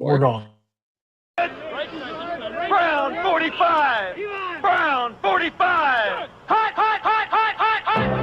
We're going. Brown 45! Brown 45! Hot, hot, hot, hot, hot, hot!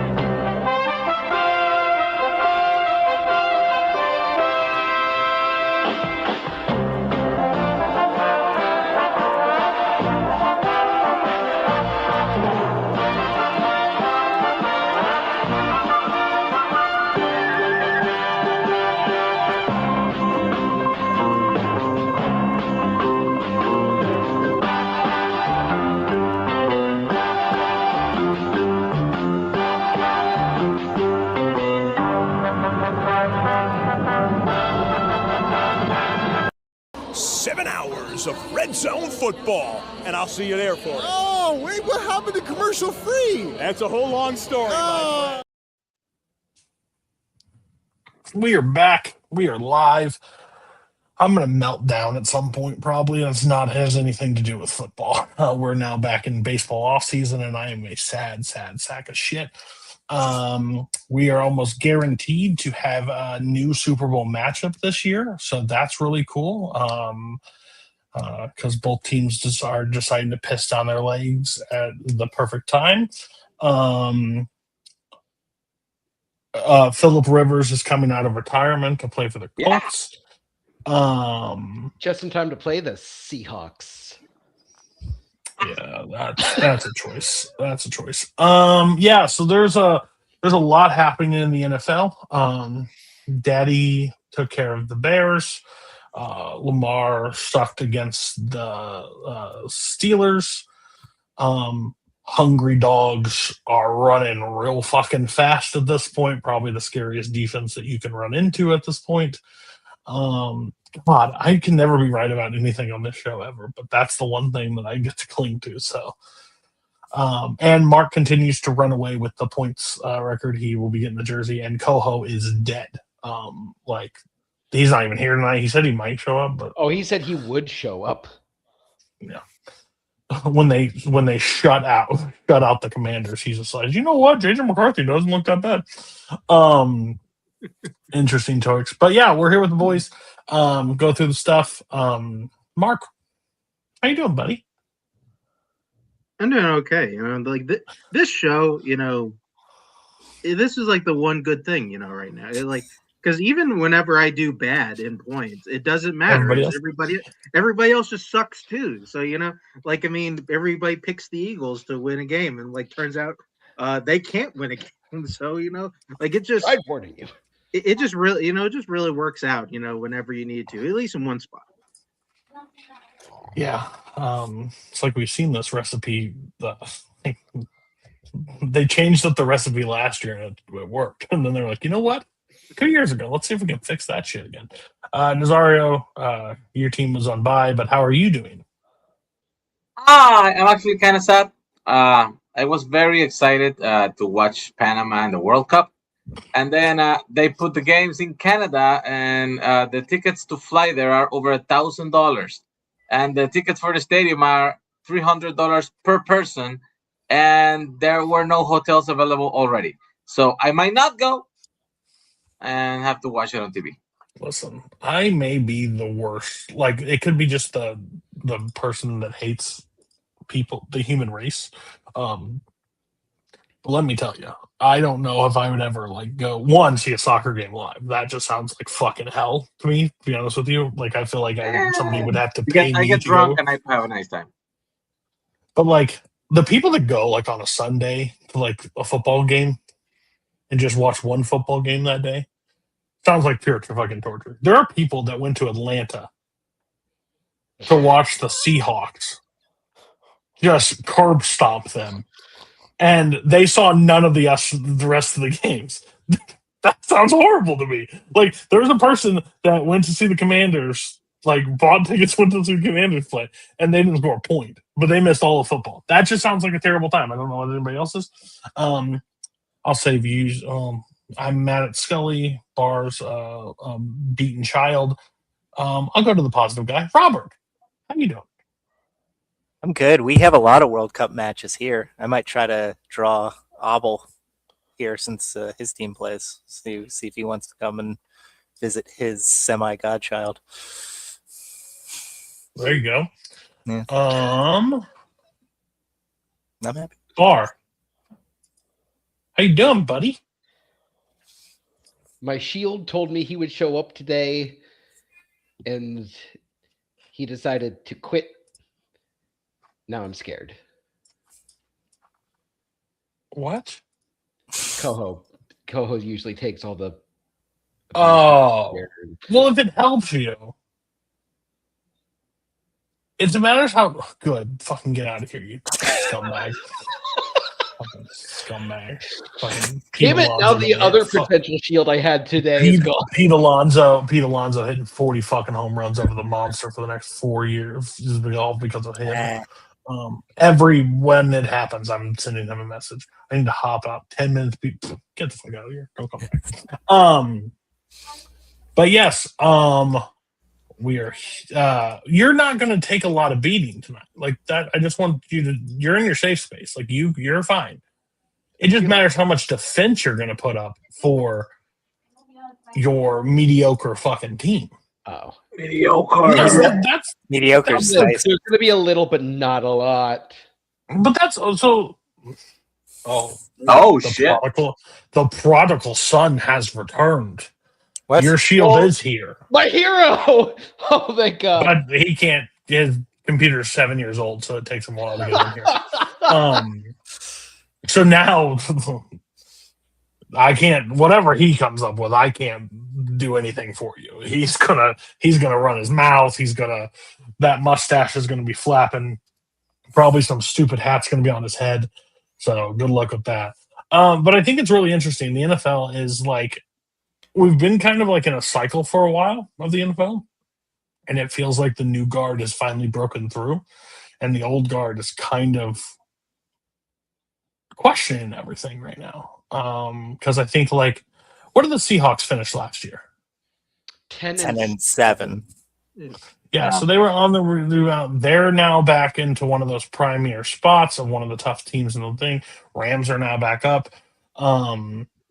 Of Red Zone football, and I'll see you there for it. Oh, wait, what happened to commercial free? That's a whole long story, my friend. We are back. We are live. I'm going to melt down at some point, probably. It's not has anything to do with football. We're now back in baseball off season, and I am a sad sack of shit. We are almost guaranteed to have a new Super Bowl matchup this year, so that's really cool. Because both teams just are deciding to piss down their legs at the perfect time. Phillip Rivers is coming out of retirement to play for the Colts. Just in time to play the Seahawks. Yeah, that's a choice. That's a choice. Yeah, so there's a lot happening in the NFL. Daddy took care of the Bears. Lamar sucked against the Steelers. Hungry Dogs are running real fucking fast at this point. Probably the scariest defense that you can run into at this point. God, I can never be right about anything on this show ever, but that's the one thing that I get to cling to. So, and Mark continues to run away with the points record. He will be getting the jersey, and Coho is dead. He's not even here tonight. He said he might show up, but he said he would show up. Yeah. When they shut out the Commanders, he just like, you know what, JJ McCarthy doesn't look that bad. Interesting choice, but yeah, we're here with the boys. Go through the stuff. Mark, how you doing, buddy? I'm doing okay. This show, this is like the one good thing, right now. Because even whenever I do bad in points, it doesn't matter. Everybody else just sucks too. So everybody picks the Eagles to win a game, and turns out they can't win a game. So it just sideboarding you. It just really it just really works out. Whenever you need to, at least in one spot. Yeah, it's like we've seen this recipe. They changed up the recipe last year and it worked, and then they're like, you know what? 2 years ago, let's see if we can fix that shit again. Nazario, your team was on bye, but how are you doing? I'm actually kind of sad. I was very excited to watch Panama in the World Cup. And then they put the games in Canada, and the tickets to fly there are over $1,000. And the tickets for the stadium are $300 per person. And there were no hotels available already. So I might not go and have to watch it on TV. Listen, I may be the worst. It could be just the person that hates people, the human race. But let me tell you, I don't know if I would ever go see a soccer game live. That just sounds like fucking hell to me, to be honest with you. I feel like somebody would have to pay me. I get drunk and I have a nice time. But the people that go on a Sunday to a football game and just watch one football game that day, sounds like pure fucking torture. There are people that went to Atlanta to watch the Seahawks just curb stomp them, and they saw none of the rest of the games. That sounds horrible to me. There was a person that went to see the Commanders, bought tickets, went to see the Commanders play, and they didn't score a point, but they missed all of football. That just sounds like a terrible time. I don't know what anybody else is. I'll save you. I'm mad at Scully, Bars, beaten child. I'll go to the positive guy. Robert, how you doing? I'm good. We have a lot of World Cup matches here. I might try to draw Abel here since his team plays. See if he wants to come and visit his semi-godchild. There you go. Yeah. I'm happy. Bar. How you doing, buddy? My shield told me he would show up today, and he decided to quit. Now I'm scared. What? Coho usually takes all the. Oh, well, if it helps you, it's a matter of how good. Fucking get out of here, you scumbag. Fucking scumbag. Fucking Pete Damn it! Now Alonso the other potential shield I had today is gone. Pete Alonso hitting 40 fucking home runs over the monster for the next 4 years, all because of him. When it happens, I'm sending him a message. I need to hop out 10 minutes. Get the fuck out of here. Don't come back. But yes, we are. You're not going to take a lot of beating tonight, like that. I just want you to. You're in your safe space. Like you're fine. It just matters how much defense you're going to put up for your mediocre fucking team. Oh, mediocre. That's mediocre. There's going to be a little, but not a lot. But that's also. Shit! The prodigal son has returned. What? Your shield is here. My hero! Oh, thank God. But he can't. His computer's 7 years old, so it takes him a while to get in here. So now I can't. Whatever he comes up with, I can't do anything for you. He's gonna run his mouth. That mustache is gonna be flapping. Probably some stupid hat's gonna be on his head. So good luck with that. But I think it's really interesting. The NFL is like. We've been kind of like in a cycle for a while of the NFL, and it feels like the new guard has finally broken through, and the old guard is kind of questioning everything right now. Because I think, like, what did the Seahawks finish last year? 10-7. Yeah, so they were on the rebound. They're now back into one of those premier spots of one of the tough teams in the thing. Rams are now back up.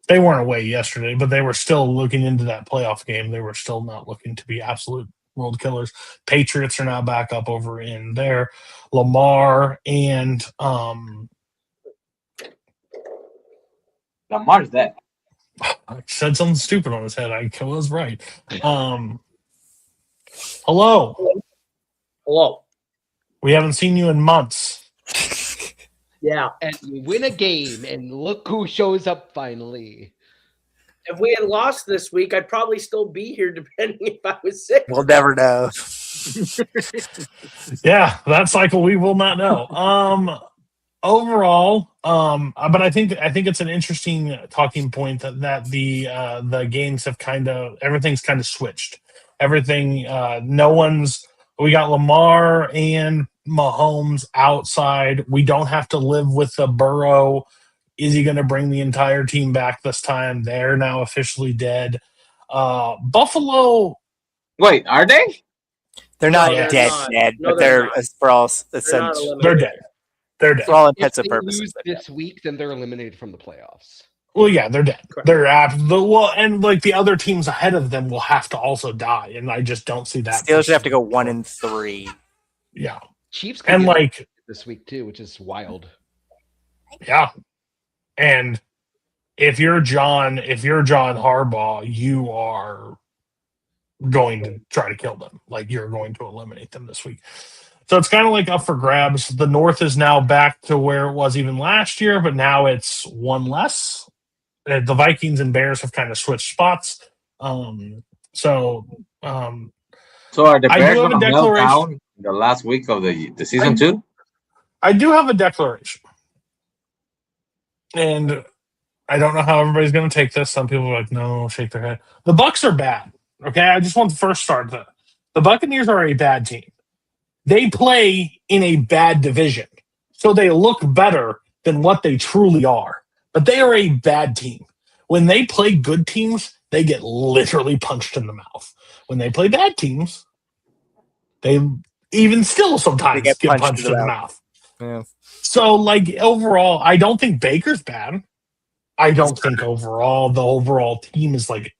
They weren't away yesterday, but they were still looking into that playoff game. They were still not looking to be absolute world killers. Patriots are now back up over in there. Lamar and Lamar's dead. I said something stupid on his head. I was right. Hello. We haven't seen you in months. Yeah. And you win a game, and look who shows up finally. If we had lost this week, I'd probably still be here, depending if I was sick. We'll never know. Yeah, that cycle we will not know. Overall, but I think it's an interesting talking point that the games have everything's kind of switched. Everything, we got Lamar and Mahomes outside. We don't have to live with the Burrow. Is he going to bring the entire team back this time? They're now officially dead. Buffalo. Wait, are they? They're not No, they're dead, not. dead, No, but they're they're not. for all They're sense. not They're dead. They're dead. For all If intents they and purposes. lose they're dead. this week, then they're eliminated from the playoffs. Well, yeah, they're dead. Correct. They're and like the other teams ahead of them will have to also die, and I just don't see that. Steelers have to go 1-3. Yeah, Chiefs can and get like this week too, which is wild. yeah, and if you're John Harbaugh, you are going to try to kill them. Like you're going to eliminate them this week. So it's kind of like up for grabs. The North is now back to where it was even last year, but now it's one less. The Vikings and Bears have kind of switched spots. So are the I do Bears have a going to melt declaration. down the last week of the season too? I do have a declaration. And I don't know how everybody's going to take this. Some people are like, no, shake their head. The Bucs are bad. Okay, I just want to first start that. The Buccaneers are a bad team. They play in a bad division, so they look better than what they truly are. But they are a bad team. When they play good teams, they get literally punched in the mouth. When they play bad teams, they even still sometimes get punched in the mouth. Yeah. So, like, overall, I don't think Baker's bad. I don't think overall the overall team is like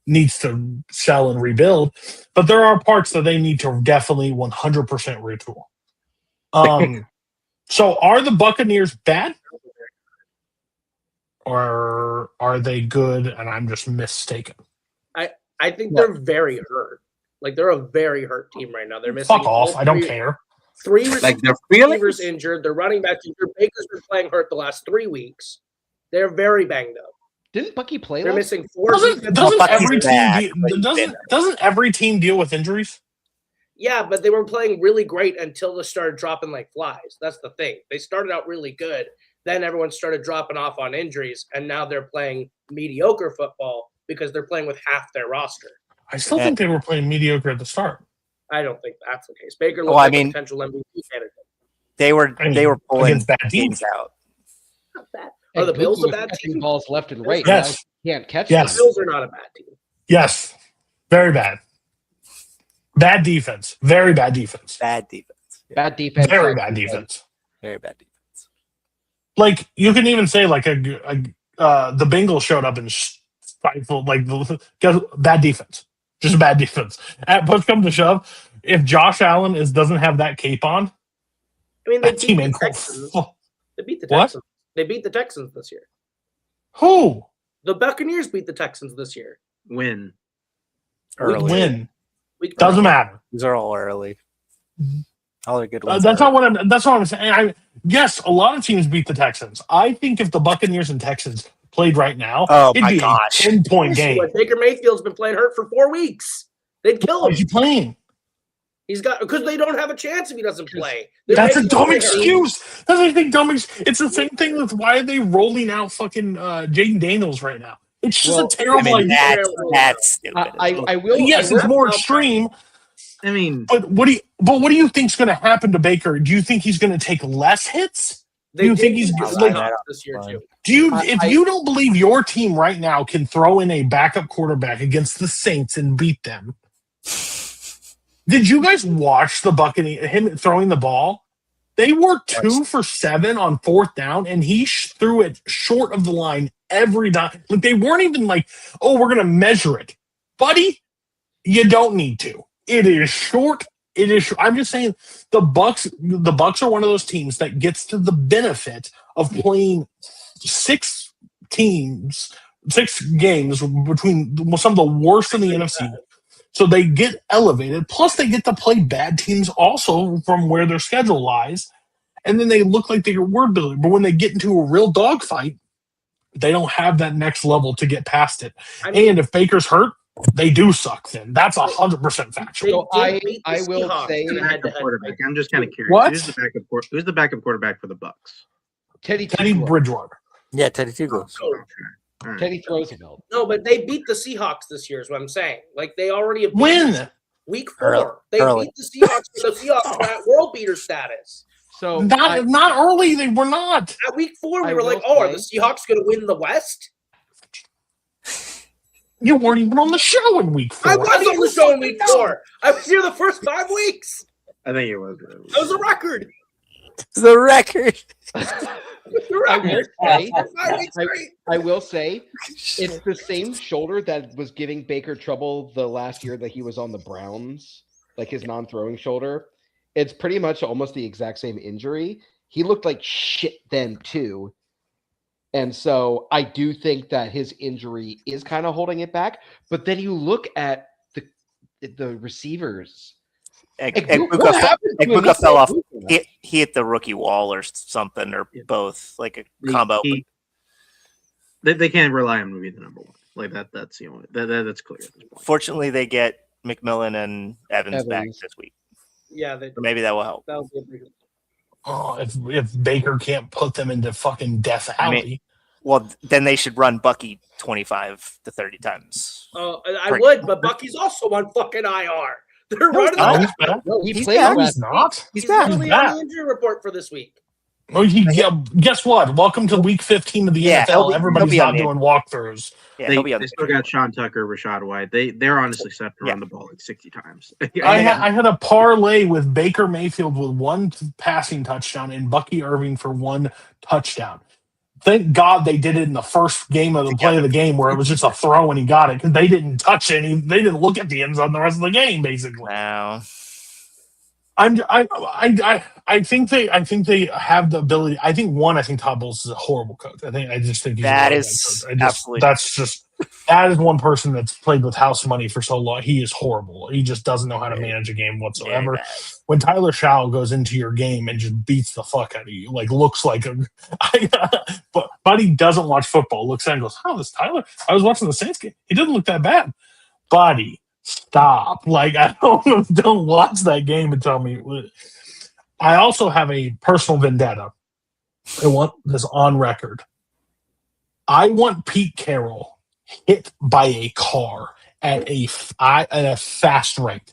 needs to sell and rebuild, but there are parts that they need to definitely 100% retool. So are the Buccaneers bad? Or are they good and I'm just mistaken? I think they're very hurt. Like they're a very hurt team right now. They're missing. Fuck off. I don't care. Three Like they're feeling. receivers injured. Their running back injured. Baker's been playing hurt the last 3 weeks. They're very banged up. Didn't Bucky play? They're last- missing 4. Doesn't Bucky's every team back, doesn't every team deal with injuries? Yeah, but they were playing really great until they started dropping like flies. That's the thing. They started out really good. Then everyone started dropping off on injuries, and now they're playing mediocre football because they're playing with half their roster. I still think they were playing mediocre at the start. I don't think that's the case. Baker looks Well, I like mean, a potential MVP candidate. They were pulling against bad games teams. out. Not bad. And Are the Bills a Bucky was bad catching team? balls left and right. Yes. Now he can't catch Yes. The Bills are not a bad team. Yes. Very bad. Bad defense. Very bad defense. Bad defense. Bad defense. Very bad defense. Very bad defense. Like you can even say like the Bengals showed up and stifled like bad defense. Just bad defense. At push come to shove, if Josh Allen doesn't have that cape on, I mean, they that team beat the ain't Texans. They beat the What? Texans. They beat the Texans this year. Who The Buccaneers beat the Texans this year. Win. Early. win? Week Doesn't matter. These are all early. All are good ones. That's not what I'm saying. Yes, a lot of teams beat the Texans. I think if the Buccaneers and Texans played right now, Oh, it'd my be gosh. a 10-point game. When Baker Mayfield's been playing hurt for 4 weeks. They'd kill Why is he him. playing? He's got because they don't have a chance if he doesn't play. They're That's a making dumb him- excuse. That's a big dumb excuse. It's the same thing with why are they rolling out fucking Jaden Daniels right now? It's just Well, a terrible I mean, idea. that's stupid. I will. Yes, I it's will- more extreme. I mean, But what do you think's going to happen to Baker? Do you think he's going to take less hits? They You did think he's beat the like- Seahawks this year too? Do you? I- If I- you don't believe your team right now can throw in a backup quarterback against the Saints and beat them, did you guys watch the Buccaneers? Him throwing the ball? They were 2 for 7 on 4th down, and he threw it short of the line every time. Like they weren't even like, "Oh, we're gonna measure it, buddy." You don't need to. It is short. It is. I'm just saying the Bucks. The Bucks are one of those teams that gets to the benefit of playing 6 games between some of the worst in the NFC. So they get elevated. Plus, they get to play bad teams also from where their schedule lies, and then they look like they're word building. But when they get into a real dogfight, they don't have that next level to get past it. I mean, And if Baker's hurt, they do suck. Then that's 100% they factual. So did beat the I will Seahawks say- in a head-to-head quarterback. fight. I'm just kind of curious. What? Who's the backup quarterback for the Bucks? Teddy Teddy Two Bridgewater. Yeah, Teddy Two goals. Oh, All right. Teddy Roosevelt. no, but they beat the Seahawks this year. Is what I'm saying. Like they already have beat When? week 4. Early. They Early. beat the Seahawks. The Seahawks were at world beater status. So Not early. They were not. At week 4, we I were like, will "Oh, are the say- Seahawks going to win the West?" You weren't even on the show in week 4. I was on the show in week 4. I was here the first 5 weeks. I think it was. That was a record. The record. The I record. will say, 5 weeks straight. I will say, it's the same shoulder that was giving Baker trouble the last year that he was on the Browns, like his non-throwing shoulder. It's pretty much almost the exact same injury. He looked like shit then too. And so I do think that his injury is kind of holding it back. But then you look at the receivers. Like, what happened to him? Egbuka fell off. He- He hit the rookie wall or something, or both, like a combo. They can't rely on him to be the number one. Like that's the only that's clear at this point. Fortunately, they get McMillan and Evans back Evans. this week. Yeah, So maybe that will help. that was a big. Oh, if Baker can't put them into fucking death alley. I mean, well, then they should run Bucky 25 to 30 times. I Great. would, but Bucky's also on fucking IR. They're No, he's running. not. him. He's back. No, he He's played back. No, last he's not. He's He's back. literally back. on the injury report for this week. Oh, guess what? Welcome to week 15 of the Yeah, he'll NFL. be- Everybody's he'll be on not the- doing walkthroughs. Yeah, They, he'll be on they the still got Sean Tucker, Rashad White. They're honestly set to Yeah. run the ball like 60 times. I had a parlay with Baker Mayfield with 1 passing touchdown and Bucky Irving for 1 touchdown. Thank God they did it in the first game of the play of the game where it was just a throw and he got it because they didn't touch any. They didn't look at the end zone the rest of the game, basically. Wow. I think they have the ability. I think Todd Bowles is a horrible coach. I just think he's That a is bad coach. absolutely. That is one person that's played with house money for so long. He is horrible. He just doesn't know how to manage a game whatsoever. Yeah, when Tyler Shaw goes into your game and just beats the fuck out of you, like looks like but Buddy doesn't watch football, looks at it and goes, "Oh, this Tyler, I was watching the Saints game. He didn't look that bad." Buddy, stop. Like, I don't watch that game and tell me. I also have a personal vendetta. I want this on record. I want Pete Carroll hit by a car at a fast rate.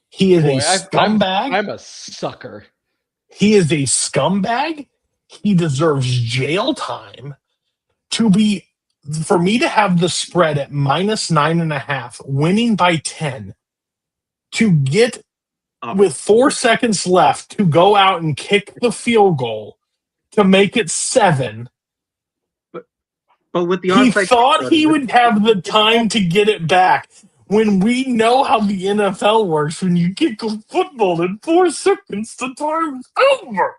He is a scumbag. I'm a sucker. He is a scumbag. He deserves jail time for me to have the spread at -9.5, winning by 10, to get with 4 seconds left to go out and kick the field goal to make it 7. But with the He onside thought he would have the time to get it back. When we know how the NFL works, when you kick a football in 4 seconds, the time is over.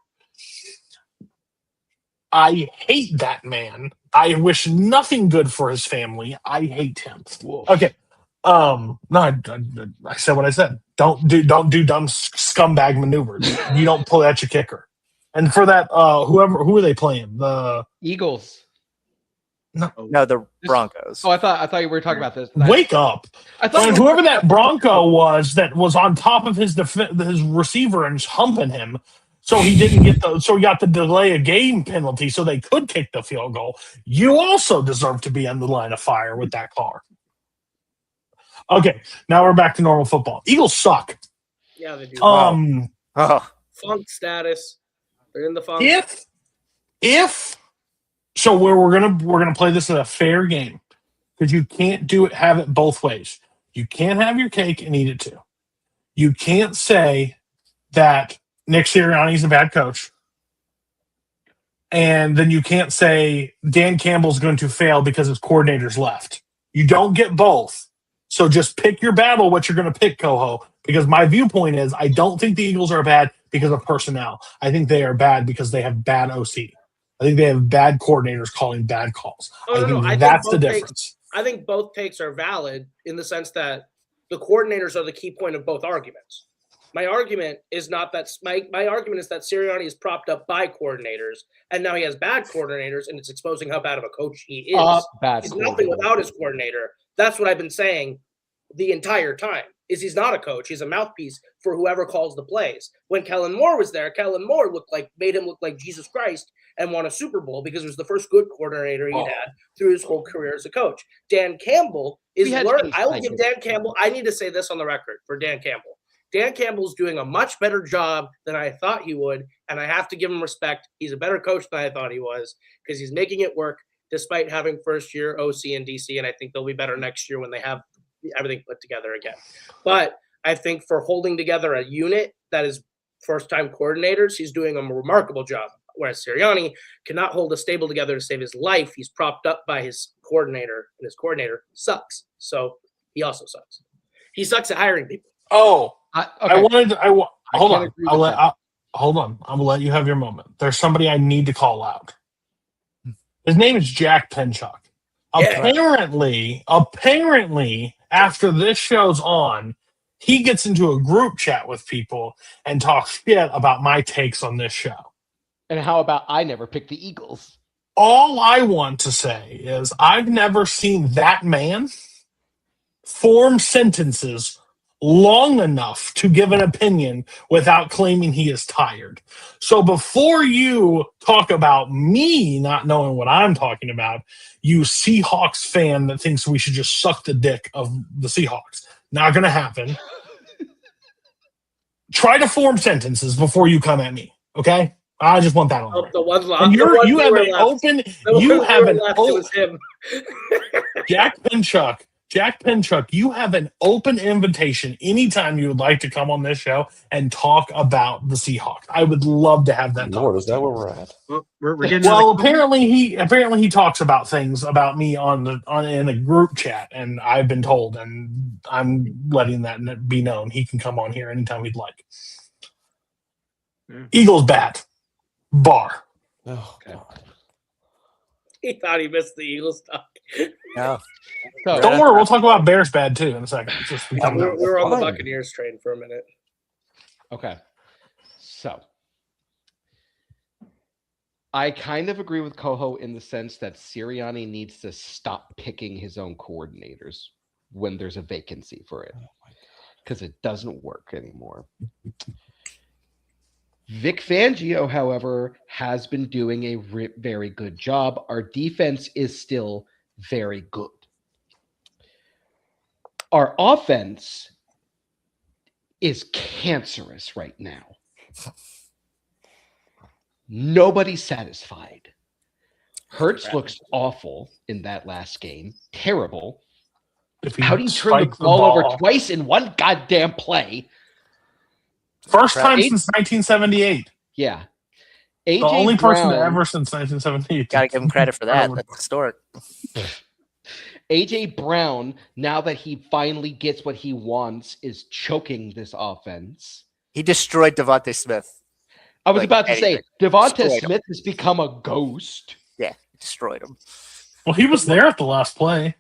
I hate that man. I wish nothing good for his family. I hate him. Okay. No, I said what I said. Don't do dumb scumbag maneuvers. You don't pull at your kicker. And for that, who are they playing? The Eagles. No, the Broncos. Oh, I thought you were talking about this. Wake up! I thought and whoever that Bronco was that was on top of his receiver and humping him, so he didn't get so he got the delay of game penalty, so they could kick the field goal. You also deserve to be on the line of fire with that car. Okay, now we're back to normal football. Eagles suck. Yeah, they do. Oh, Funk status. They're in the funk. If so, we're gonna play this in a fair game because you can't have it both ways. You can't have your cake and eat it too. You can't say that Nick Sirianni is a bad coach, and then you can't say Dan Campbell's going to fail because his coordinators left. You don't get both. So just pick your battle, what you're going to pick, Coho, because my viewpoint is I don't think the Eagles are bad because of personnel. I think they are bad because they have bad OC. I think they have bad coordinators calling bad calls. I think that's the difference. I think both takes are valid in the sense that the coordinators are the key point of both arguments. My argument is not that my argument is that Sirianni is propped up by coordinators, and now he has bad coordinators, and it's exposing how bad of a coach he is. He's nothing without his coordinator. That's what I've been saying the entire time. He's not a coach. He's a mouthpiece for whoever calls the plays. When Kellen Moore was there, Kellen Moore made him look like Jesus Christ and won a Super Bowl because it was the first good coordinator he'd had through his whole career as a coach. Dan Campbell is learning. I will give Dan Campbell. I need to say this on the record for Dan Campbell. Dan Campbell's doing a much better job than I thought he would, and I have to give him respect. He's a better coach than I thought he was because he's making it work despite having first-year OC and DC, and I think they'll be better next year when they have everything put together again. But I think for holding together a unit that is first-time coordinators, he's doing a remarkable job, whereas Sirianni cannot hold a stable together to save his life. He's propped up by his coordinator, and his coordinator sucks. So he also sucks. He sucks at hiring people. Oh, Okay. Hold on. I'm gonna let you have your moment. There's somebody I need to call out. His name is Jack Penchuk. Yeah. Apparently, after this show's on, he gets into a group chat with people and talks shit about my takes on this show. And how about I never picked the Eagles? All I want to say is I've never seen that man form sentences long enough to give an opinion without claiming he is tired. So before you talk about me not knowing what I'm talking about, you Seahawks fan that thinks we should just suck the dick of the Seahawks. Not going to happen. Try to form sentences before you come at me, okay? I just want that on record. You have an open. Jack Penchuk Jack Pinchuk, you have an open invitation anytime you would like to come on this show and talk about the Seahawks. I would love to have that Lord, talk. is that where we're at? Well, we're getting Well, apparently he talks about things about me in a group chat, and I've been told, and I'm letting that be known. He can come on here anytime he'd like. Yeah. Eagles bat, bar. Oh, Okay. God. He thought he missed the Eagles talk. No. So, Don't worry, we'll talk about Bears bad too in a second. It's just become We were on the fine. Buccaneers train for a minute. okay. So I kind of agree with Coho in the sense that Sirianni needs to stop picking his own coordinators when there's a vacancy for it, because it doesn't work anymore. Vic Fangio, however, has been doing a very good job. Our defense is still very good. Our offense is cancerous right now. Nobody's satisfied. Hertz looks awful in that last game. Terrible. if he How do you turn the spikes ball over twice in one goddamn play? First time Right. since 1978. Yeah. The AJ only person Brown, ever since 1978. Gotta give him credit for that. That's historic. AJ Brown, now that he finally gets what he wants, is choking this offense. He destroyed Devontae Smith. I was Like about to say, anything. Devonta Destroyed him. Smith has become a ghost Yeah, destroyed him. Well, he was there at the last play.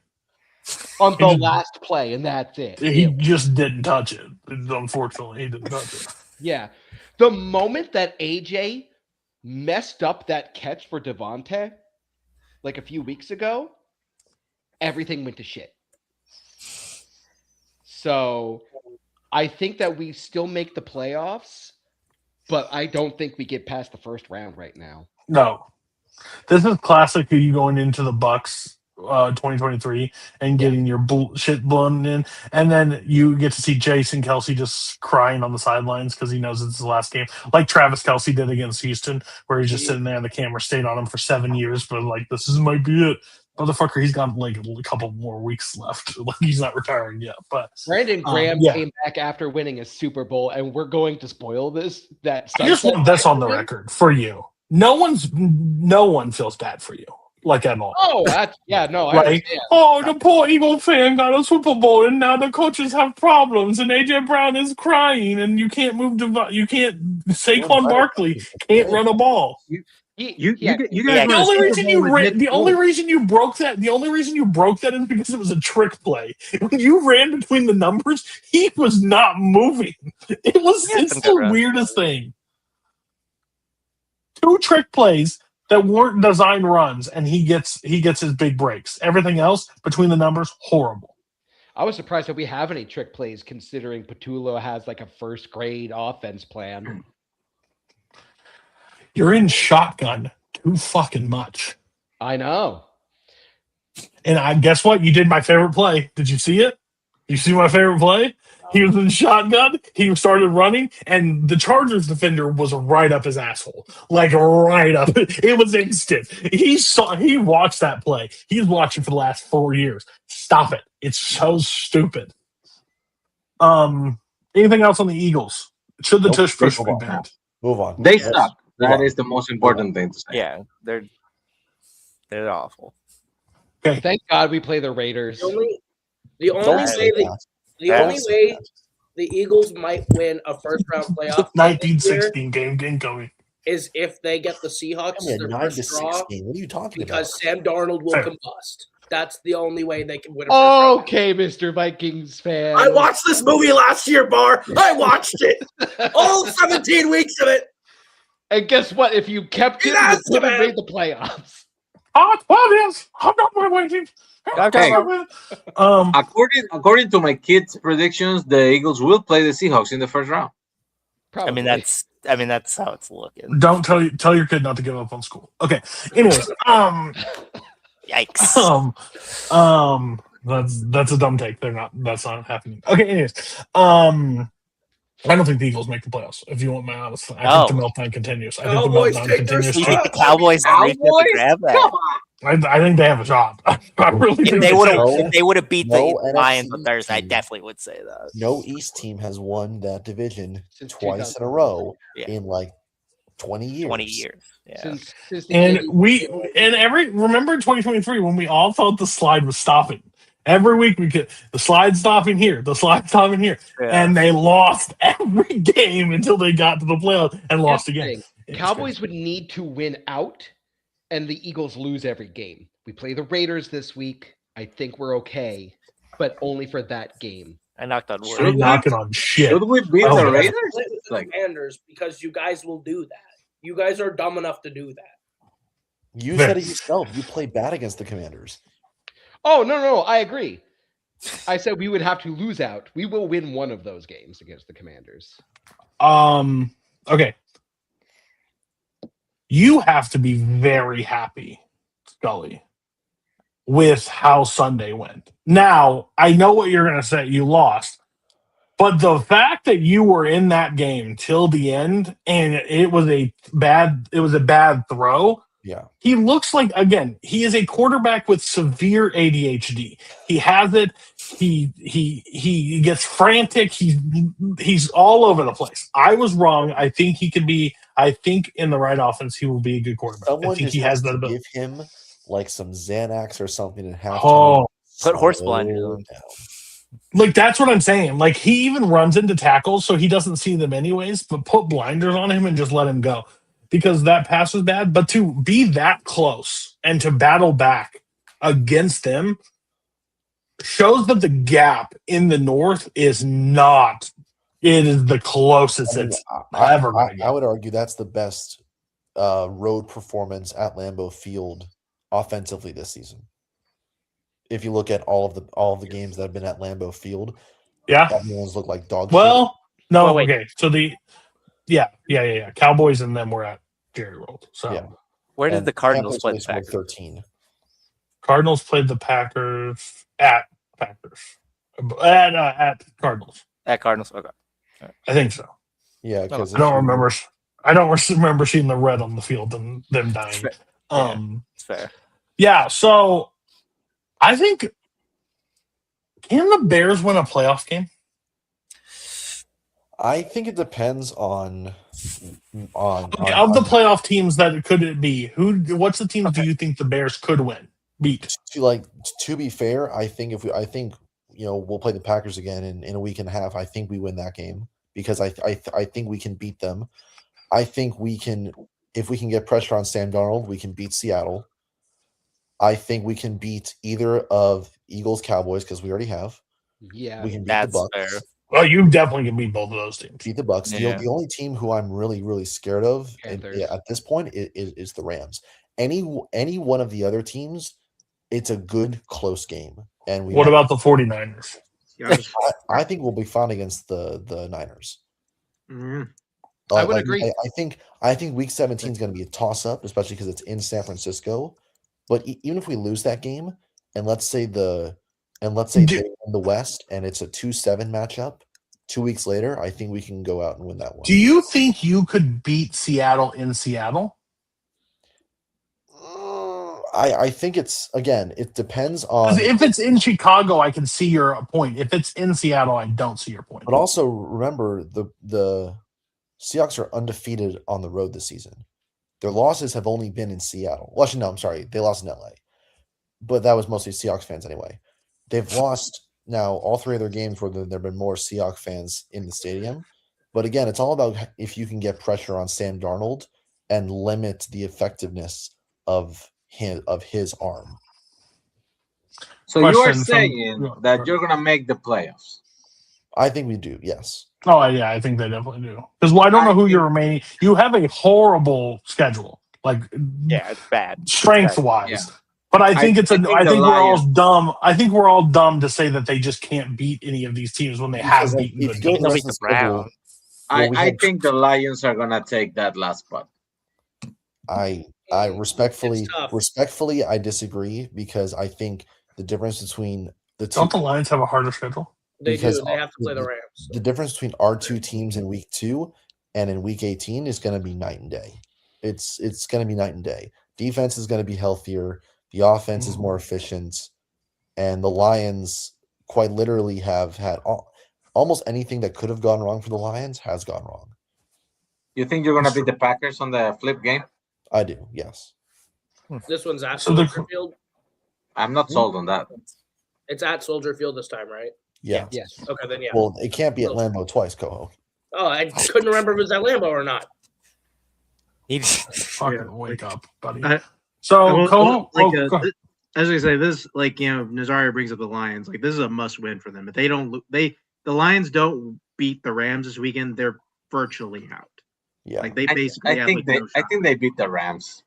on the He did- last play, and that's it. He It- just didn't touch it. Unfortunately, he didn't touch it. yeah. The moment that AJ messed up that catch for Devonta, like a few weeks ago, everything went to shit. So I think that we still make the playoffs, but I don't think we get past the first round right now. No, this is classic. You going into the Bucks 2023 and getting your shit blown in, and then you get to see Jason Kelsey just crying on the sidelines because he knows it's the last game, like Travis Kelsey did against Houston, where he's just sitting there and the camera stayed on him for 7 years, but like might be it. Motherfucker, he's got like a couple more weeks left. Like he's not retiring yet. But Brandon Graham yeah. came back after winning a Super Bowl, and we're going to spoil this. That I just want this on the record for you. No one feels bad for you, like at all. Oh, that's, yeah, no, I Like, understand. oh, the poor Eagle fan got a Super Bowl, and now the coaches have problems, and AJ Brown is crying, and you can't move Saquon Barkley can't run a ball. You Yeah. guys Yeah, The were only Super reason Bowl you with ran, Nick the only Foles. reason you broke that is because it was a trick play. When you ran between the numbers, he was not moving. It's some good the runs. weirdest thing. 2 trick plays that weren't designed runs, and he gets his big breaks. Everything else between the numbers, horrible. I was surprised that we have any trick plays, considering Patullo has like a first grade offense plan. You're in shotgun too fucking much. I know. And I guess what? You did my favorite play. Did you see it? You see my favorite play? He was in shotgun. He started running, and the Chargers defender was right up his asshole, like right up. It was instant. He watched that play. He's watching for the last 4 years. Stop it! It's so stupid. Anything else on the Eagles? Should the Nope. tush push Move be on. banned? Move on. They Yes. suck. That Yeah. is the most important thing to say. Yeah, they're awful. Thank God we play the Raiders. The only Don't say way that. the Don't only way the Eagles might win a first round playoff game this year 1916 game coming. is if they get the Seahawks I mean, their 9 to first draw 16. What are you talking because Sam Darnold will Fair. combust. That's the only way they can win a first round. Okay, Mr. Vikings fan. I watched this movie last year, Bar. I watched it. All 17 weeks of it. And guess what? If you kept it, Yes, you would have man. made the playoffs. I'm not waiting. Hey. Um, According to my kids' predictions, the Eagles will play the Seahawks in the first round. Probably. I mean that's how it's looking. don't tell your kid not to give up on school. Okay. Anyways, Yikes. that's a dumb take. That's not happening. Okay. Anyways, I don't think the Eagles make the playoffs. If you want my honest, I think the meltdown continues. I think the Cowboys meltdown take their continues. You too. think the Cowboys reach up Cowboys? and grab that? Come on. I think they have a shot. I really If think they do. would have, No- if they would have beat no the Lions on NFC Thursday, I team. definitely would say that. No East team has won that division Since twice in a 2000. row Yeah. in like 20 years. 20 years. Yeah. Since the And 80s. remember in 2023 when we all thought the slide was stopping. Every week we could the slide stopping here, the slide stopping here, Yeah. and they lost every game until they got to the playoffs and lost Here's the again. thing. Cowboys would need to win out, and the Eagles lose every game. We play the Raiders this week. I think we're okay, but only for that game. I knocked on They're wood. knocking on shit. Should we beat Oh, the yeah. Raiders? Play with the Like, Commanders because you guys will do that. You guys are dumb enough to do that. You said it yourself. You play bad against the Commanders. Oh, no, I agree. I said we would have to lose out. We will win one of those games against the Commanders. Okay. You have to be very happy, Scully, with how Sunday went. Now, I know what you're going to say. You lost. But the fact that you were in that game till the end and it was a bad throw. Yeah. He looks like, again, he is a quarterback with severe ADHD. He has it. He gets frantic. He's all over the place. I was wrong. I think he could be. I think in the right offense, he will be a good quarterback. Someone I think just he has to that ability. give him like some Xanax or something in halftime. Oh, Put horse Slow blinders on. down. like that's what I'm saying. Like he even runs into tackles, so he doesn't see them anyways. But put blinders on him and just let him go because that pass was bad. But to be that close and to battle back against them shows that the gap in the North is not. It is the closest I mean, it's ever going to I get. would argue that's the best road performance at Lambeau Field offensively this season. If you look at all of the games that have been at Lambeau Field, Yeah. everyone's looked like dog shit. Well, no. Well, wait. Okay. So yeah. Cowboys and them were at Jerry World. So Yeah. Where did And the Cardinals Panthers play only the scored Packers? 13. Cardinals played the Packers at Packers at Cardinals. At Cardinals. Okay. I think so. Yeah, because I don't remember. I don't remember seeing the red on the field and them dying. It's fair. Yeah. So I think can the Bears win a playoff game? I think it depends on Okay, of the playoff teams that could it be? What's the teams do you think the Bears could beat? To be fair, I think we'll play the Packers again in a week and a half. I think we win that game because I think we can beat them. I think we can if we can get pressure on Sam Darnold, we can beat Seattle. I think we can beat either of Eagles, Cowboys because we already have. Yeah, We can beat That's the Bucks. fair. Well, you definitely can beat both of those teams. Beat the Bucks. Yeah. The only team who I'm really, really scared of Panthers. at this point is the Rams. Any one of the other teams, it's a good close game. And What about the 49ers? Yeah, I think we'll be fine against the Niners. mhm. I would agree. I think Week 17 is going to be a toss up, especially because it's in San Francisco. But even if we lose that game, and let's say they win the West, and it's a 2-7 matchup, 2 weeks later, I think we can go out and win that one. Do you think you could beat Seattle in Seattle? I think it depends on. 'Cause if it's in Chicago, I can see your point. If it's in Seattle, I don't see your point. But also remember the Seahawks are undefeated on the road this season. Their losses have only been in Seattle. Well, actually, no, I'm sorry, they lost in LA, but that was mostly Seahawks fans anyway. They've lost now all three of their games where there have been more Seahawks fans in the stadium. But again, it's all about if you can get pressure on Sam Darnold and limit the effectiveness of his arm. So you are Question from- saying that you're gonna make the playoffs? I think we do. Yes. Oh yeah, I think they definitely do. Because I don't know who your remaining. You have a horrible schedule, like Yeah, it's bad. strength wise. Yeah. But I think I I think think the we're all Lions- dumb. I think we're all dumb to say that they just can't beat any of these teams when they have Because beaten if good you go teams. to They'll the beat the rest of the schedule, Browns. Well, we I had- think the Lions are gonna take that last spot. I respectfully It's tough. I disagree because I think the difference between the two Don't the Lions have a harder schedule? They because do. They have to play the Rams. the difference between our two teams in week 2 and in week 18 is going to be night and day. It's going to be night and day. Defense is going to be healthier. The offense is more efficient, and the Lions quite literally have had almost anything that could have gone wrong for the Lions has gone wrong. You think you're gonna beat the Packers on the flip game? I do, yes. This one's at So the- Soldier Field. I'm not sold on that. It's at Soldier Field this time, right? Yeah. Yes. Okay, then yeah. Well, it can't be at Lambeau twice, Coho. Oh, I couldn't remember if it was at Lambeau or not. Fucking wake up, buddy. I- So, Well, Coho, like, go ahead. as I say, this Nazario brings up the Lions. Like this is a must-win for them. If they don't, the Lions don't beat the Rams this weekend, they're virtually out. Yeah. Like they basically. I have, think like, no I shot. think they beat the Rams.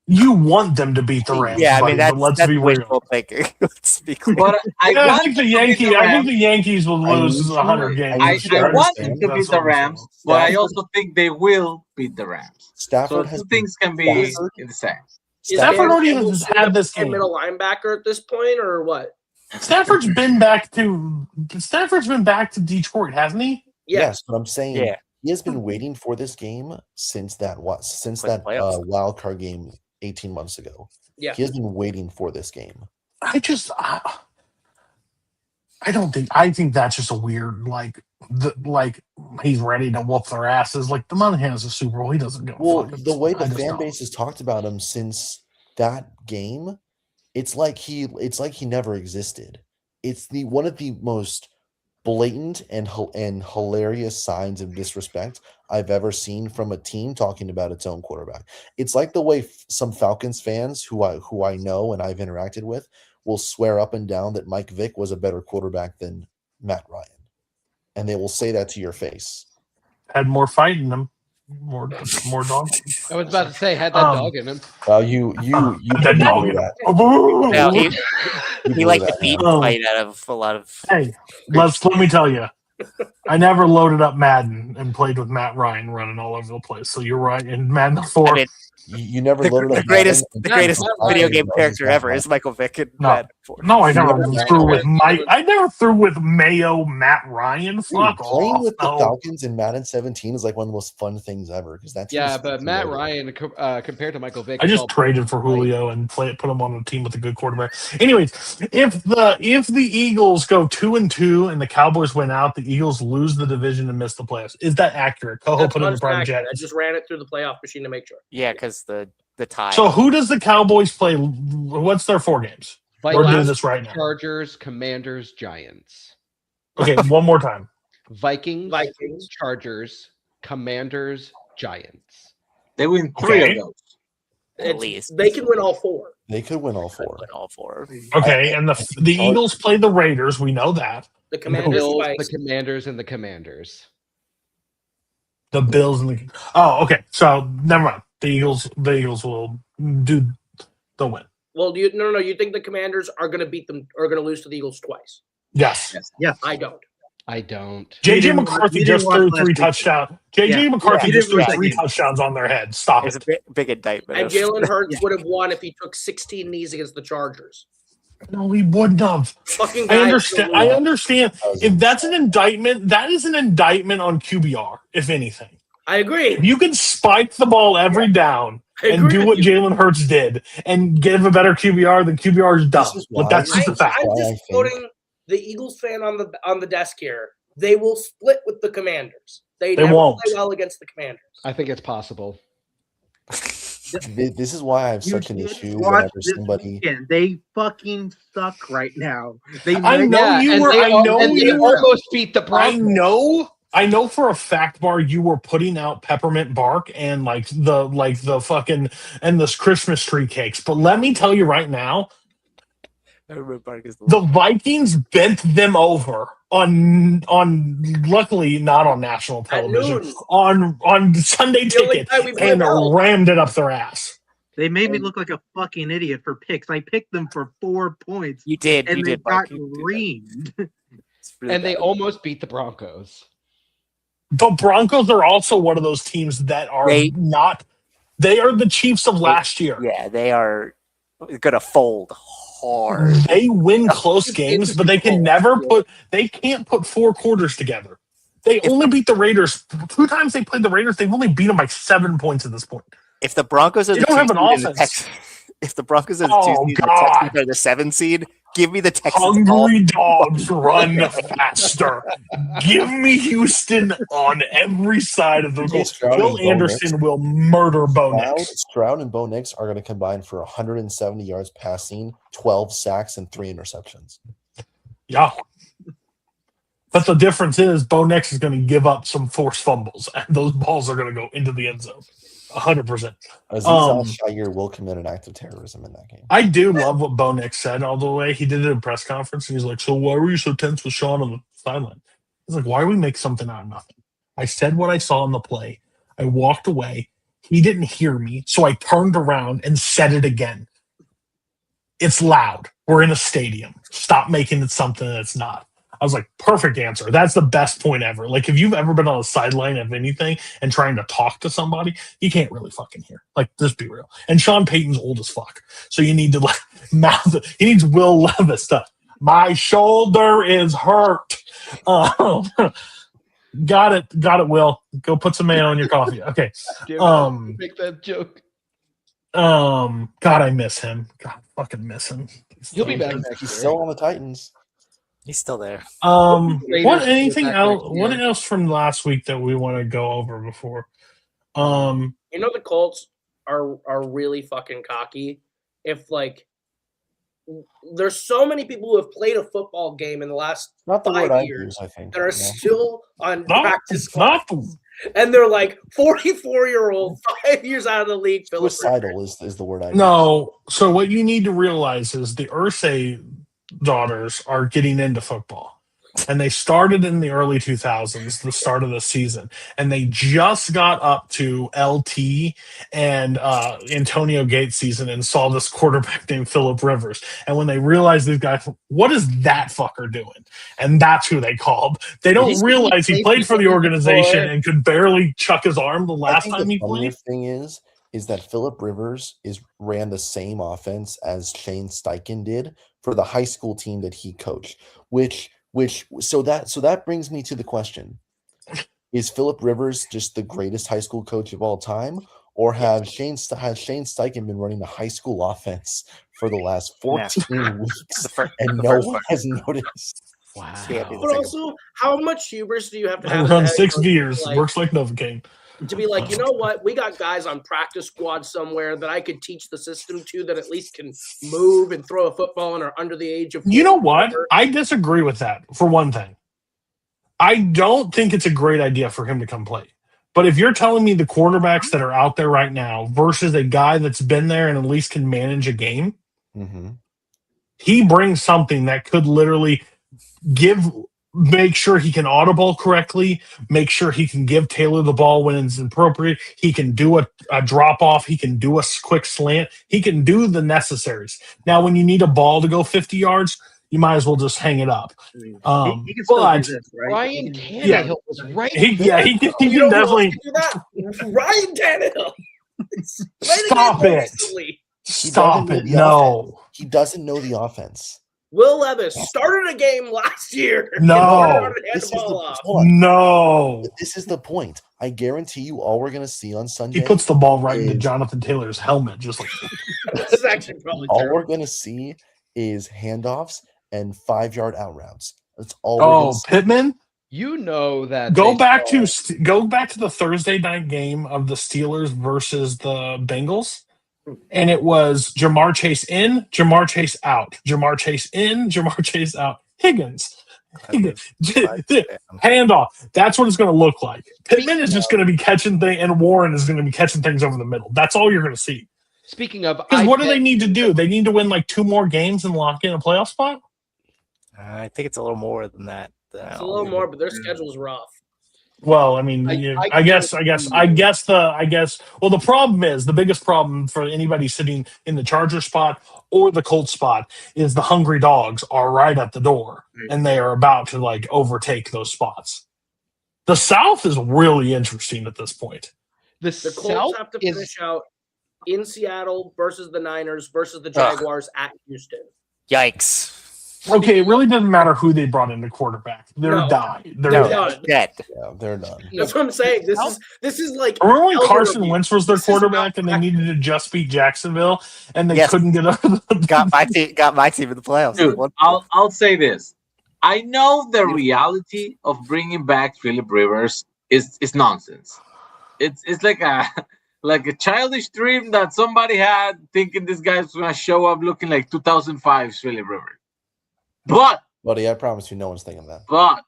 You want them to beat the Rams. Yeah, I buddy, mean that's but let's that's be real. wishful thinking. Let's be clear. But I Yeah, I want think the them to beat Yankees. I think the Yankees will I lose used to- 100 games. I I, used to I want understand. them to That's beat the what I'm Rams, saying. but I Stafford- also think they will beat the Rams. So Stafford has two things can be Stafford- in the same. Is Stafford Dan already Campbell has still had the this game. middle linebacker at this point, or what? Stafford's been back to Detroit, hasn't he? Yes, but I'm saying Yeah. he has been waiting for this game since that Like playoffs. wild card game 18 months ago. Yeah. He has been waiting for this game. I don't think. I think that's just a weird he's ready to whoop their asses. Like the Monahan is a Super Bowl. He doesn't go. Well, the way the fan base has talked about him since that game, it's like he never existed. It's one of the most blatant and hilarious signs of disrespect I've ever seen from a team talking about its own quarterback. It's like the way some Falcons fans who I know and I've interacted with will swear up and down that Mike Vick was a better quarterback than Matt Ryan, and they will say that to your face. Had more fight in him, more dog. I was about to say had that Um, dog in him. Well, you That dog. blew that. No, You he blew liked that, to beat man. Oh. fight out of a lot of. Hey, let me tell you, I never loaded up Madden and played with Matt Ryan running all over the place. So you're right. In Madden 4, I mean, You never the, loaded the up greatest Madden the and greatest Matt video Ryan game versus character Matt ever Ryan. is Michael Vick in No. Madden 4. no, I never never threw played with Mike. I never threw with Mayo Matt Ryan. Dude, Fuck playing off. with the No. Falcons in Madden 17 is like one of the most fun things ever because that's Yeah, but Matt Ryan compared to Michael Vick. I is just all- traded for Julio and put him on a team with a good quarterback. Anyways, if the Eagles go 2-2 and the Cowboys win out, the Eagles lose the division and miss the playoffs. Is that accurate? Coho That's put in the private accurate. chat. I just ran it through the playoff machine to make sure. Yeah, because the tie. So who does the Cowboys play? What's their 4 games? We're doing Vikings, this right now. Chargers, Commanders, Giants. Okay, one more time. Vikings, Vikings. Chargers, Commanders, Giants. They win 3 Okay. of those. At least They can win all 4. They could win all 4. win all 4. Okay, and the Eagles play the Raiders. We know that. The Commanders Bills, the twice. Commanders, and the Commanders. The Bills and the okay. So never mind. The Eagles will do the win. Well, no. You think the Commanders are going to beat them or going to lose to the Eagles twice? Yes. Yes. I don't. I don't. JJ didn't- McCarthy you just didn't watch threw last 3 week. touchdowns. JJ Yeah. McCarthy Yeah, just he threw didn't 3 watch that touchdowns on their head. Stop It's a it. big indictment. And of- Jalen Hurts Yeah. would have won if he took 16 knees against the Chargers. No, he wouldn't have. Fucking I guy understand. still I won. understand. If that's an indictment, that is an indictment on QBR. If anything, I agree. if you can spike the ball every down I and agree do with what you. Jalen Hurts did and give a better QBR, then QBR is dumb. This is But why- that's just a I'm fact. I'm why I just think- quoting the Eagles fan on the desk here. They will split with the Commanders. They They never won't. play well against the Commanders. I think it's possible. This is why I have such an should issue watch whenever this somebody. weekend. They fucking suck right now. They I might- know Yeah, you and were. they I al- know and they you were. almost beat the I Broncos. know for a fact, Bar, you were putting out peppermint bark and like the fucking and this Christmas tree cakes. But let me tell you right now, the Vikings bent them over on luckily not on national television noon. on Sunday The only Ticket time we play and well. rammed it up their ass. They made me look like a fucking idiot for picks. I picked them for 4 points, You did. and You they did. got Mark, you did that. reamed. It's really And they bad. almost beat the Broncos. The Broncos are also one of those teams that are They- not. They are the Chiefs of last year. Yeah, they are gonna fold hard. They win close games, but they can never put. They can't put 4 quarters together. They only beat the Raiders 2 times. They played the Raiders. They've only beat them by 7 points at this point. If the Broncos are They the don't have 2 an seed and the offense. if the Broncos are the Oh, 2 seed, and the God. Texans are the 7 seed, give me the Texans. Hungry dogs run faster. Give me Houston on every side of the CJ goal. Stroud Will and Bo Anderson Nix. will murder Bo Nix. Stroud and Bo Nix are going to combine for 170 yards passing, 12 sacks, and 3 interceptions. Yeah. But the difference is Bo Nix is going to give up some forced fumbles, and those balls are going to go into the end zone. 100%. Aziz Al-Shaair will commit an act of terrorism in that game. I do love what Bo Nix said all the way. He did it at a press conference, and he's like, so why were you so tense with Sean on the sideline? He's like, why do we make something out of nothing? I said what I saw in the play. I walked away. He didn't hear me, so I turned around and said it again. It's loud. We're in a stadium. Stop making it something that's not. I was like, perfect answer. That's the best point ever. Like, if you've ever been on the sideline of anything and trying to talk to somebody, you can't really fucking hear. Like, just be real. And Sean Payton's old as fuck. So you need to, like, mouth it. He needs Will Levis to, my shoulder is hurt. Got it, Will. Go put some mayo in your coffee. Okay. Make that joke. God, I miss him. God, I fucking miss him. He'll be back next He's year. still on the Titans. He's still there. What anything back else? next year. What else from last week that we want to go over before? You know the Colts are really fucking cocky. If like there's so many people who have played a football game in the last Not the word 5 I years use, I think. that are still on Not- practice not- squads, and they're like 44-year-old, 5 years out of the league. Philip Suicidal is the word I use. No. So what you need to realize is the Ursay daughters are getting into football, and they started in the early 2000s, the start of the season, and they just got up to LT and Antonio Gates season and saw this quarterback named Philip Rivers. And when they realized these guys, what is that fucker doing? And that's who they called. They don't Did he realize he play played for for the them organization before? and could barely chuck his arm the I last think time the he funnier played. thing is that Philip Rivers ran the same offense as Shane Steichen did for the high school team that he coached. So that brings me to the question: is Philip Rivers just the greatest high school coach of all time, or has Shane Steichen been running the high school offense for the last 14 weeks and no one has noticed? Wow. But also, how much hubris do you have to I have? as a run head 6 coach years, to, like, works like Novocaine. to be like, you know what? We got guys on practice squad somewhere that I could teach the system to that at least can move and throw a football and are under the age of. You know what? 4. I disagree with that for one thing. I don't think it's a great idea for him to come play. But if you're telling me the quarterbacks that are out there right now versus a guy that's been there and at least can manage a game, Mm-hmm. he brings something that could literally make sure he can audible correctly, make sure he can give Taylor the ball when it's appropriate. He can do a drop off. He can do a quick slant. He can do the necessaries. Now, when you need a ball to go 50 yards, you might as well just hang it up. I mean, he can still but do this, right? Ryan Yeah. Tannehill was right. he can You know who else definitely can do that? Ryan Tannehill. stop Played again it. recently. Stop doesn't it. know the No. He doesn't know the offense. Will Levis started a game last year. No. Hand This the is ball the off. hold on. No. This is the point. I guarantee you, all we're gonna see on Sunday. He puts the ball right into is- Jonathan Taylor's helmet, just like This is actually probably all true. we're gonna see is handoffs and 5-yard out routes. That's all. We're oh, gonna see. Pittman. You know that. Go they back saw- to the Thursday night game of the Steelers versus the Bengals, and it was Jamar Chase in, Jamar Chase out, Jamar Chase in, Jamar Chase out. Higgins, handoff. That's what it's going to look like. Pittman is just going to be catching things, and Warren is going to be catching things over the middle. That's all you're going to see. Speaking of, Because what do they need to do? They need to win like 2 more games and lock in a playoff spot. I think it's a little more than that. It's a little more, but their schedule's rough. Well, I mean, I guess. Well, the problem is the biggest problem for anybody sitting in the Charger spot or the Colts spot is the hungry dogs are right at the door and they are about to like overtake those spots. The South is really interesting at this point. The Colts South have to is finish out in Seattle versus the Niners versus the Jaguars at Houston. Yikes. Okay, it really doesn't matter who they brought in the quarterback. They're No. dying. They're No, dead. dead. Yeah, they're done. That's what I'm saying. This is like Remember when elder Carson abuse. Wentz was their This is quarterback and they needed to just beat Jacksonville and they Yes. couldn't get over the Got my team in the playoffs. Dude, I'll say this. I know the reality of bringing back Philip Rivers is nonsense. It's like a childish dream that somebody had, thinking this guy's gonna show up looking like 2005's Philip Rivers. But Buddy, I promise you, no one's thinking that. But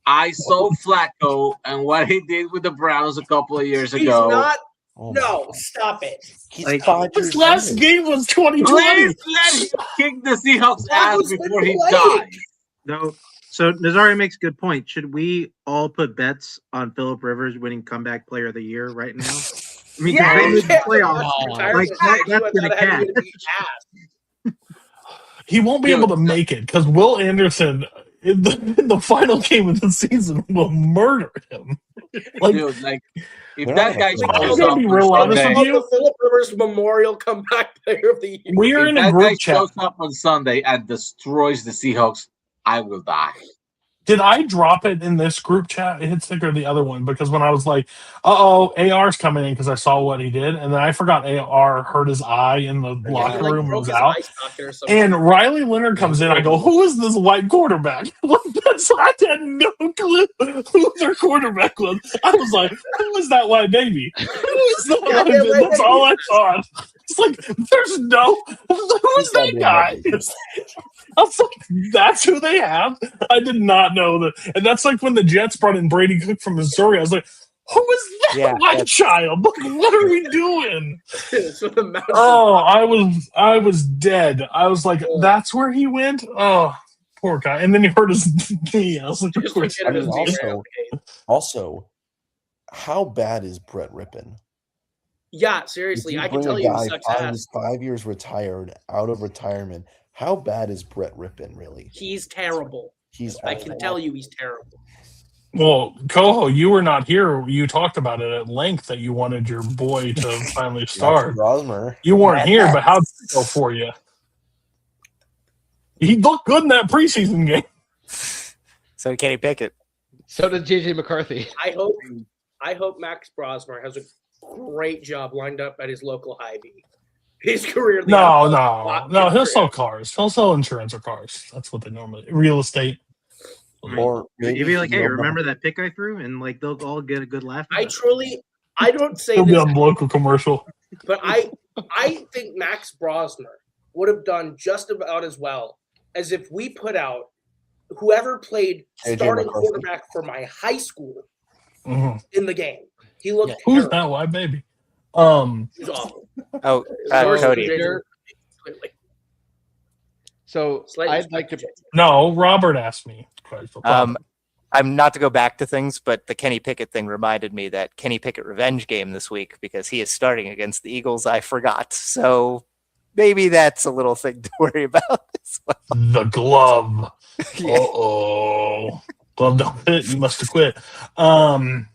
I saw Flacco and what he did with the Browns a couple of years He's ago. not. Oh my No, God. stop it. He's Like, 5 His years last old. game was 2020. Please let him kick the Seahawks' ass Flacco's before been he playing. dies. No. So Nazari makes a good point. Should we all put bets on Philip Rivers winning comeback player of the year right now? I mean, 'cause Yeah, they You made the can't playoffs. retire Like, from that- you that's without gonna having catch. to beat ass. He won't be Dude. able to make it because Will Anderson in the final game of the season will murder him. Like, Dude, like if They're that not guy gonna I'm shows gonna up be on real honest Sunday, with you. The Philip Rivers Memorial Comeback Player of the Year. we are if in a that guy group chat. shows up on Sunday and destroys the Seahawks, I will die. Did I drop it in this group chat? It hits thicker the other one because when I was like, AR's coming in because I saw what he did, and then I forgot AR hurt his eye in the locker He, room and broke was his out. eye socket or something. And Riley Leonard comes in. I go, "Who is this white quarterback?" I had no clue who their quarterback was. I was like, "Who is that white baby? Who is that Yeah, white yeah, baby?" white That's baby. all I thought. It's like, there's no. Who is that guy? I was like, that's who they have. I did not know that. And that's like when the Jets brought in Brady Cook from Missouri. I was like, who is that Yeah, white that's- child? What are we doing? So the mountain- Oh, I was dead. I was like, that's where he went? Oh, poor guy. And then he hurt his knee. I was like, of Just course. forget I it mean, was the also- Also, how bad is Brett Rippon? Yeah, If seriously, you I can bring tell a you guy he sucks five, ass. who's 5 years retired, out of retirement, how bad is Brett Rippon really? He's terrible. He's I awful. can tell you he's terrible. Well, Coho, you were not here. You talked about it at length that you wanted your boy to finally Max start. Rosmer. You weren't Mad here, Max. but how'd it go for you? He looked good in that preseason game. So Kenny Pickett. So did JJ McCarthy. I hope Max Brosmer has a great job lined up at his local Hy-Vee. His career. in the NFL, No. He'll his sell career. cars. He'll sell insurance or cars. That's what they normally real estate. Or maybe You'd be like, he hey, will- remember that pick I threw? And like they'll all get a good laugh. at it. I don't say He'll be this, on the local commercial. but I think Max Brosmer would have done just about as well as if we put out whoever played AJ starting McCarthy. quarterback for my high school Mhm. in the game. He looked Who's terrible. that white baby? He was awful. Oh, Worse than Cody. JJ. Clearly. So Slightly I'd like to. No, Robert asked me. I'm not to go back to things, but the Kenny Pickett thing reminded me that Kenny Pickett revenge game this week because he is starting against the Eagles. I forgot. So maybe that's a little thing to worry about as well. The glove. Yeah. Uh-oh. Glove don't fit. You must have quit. He coming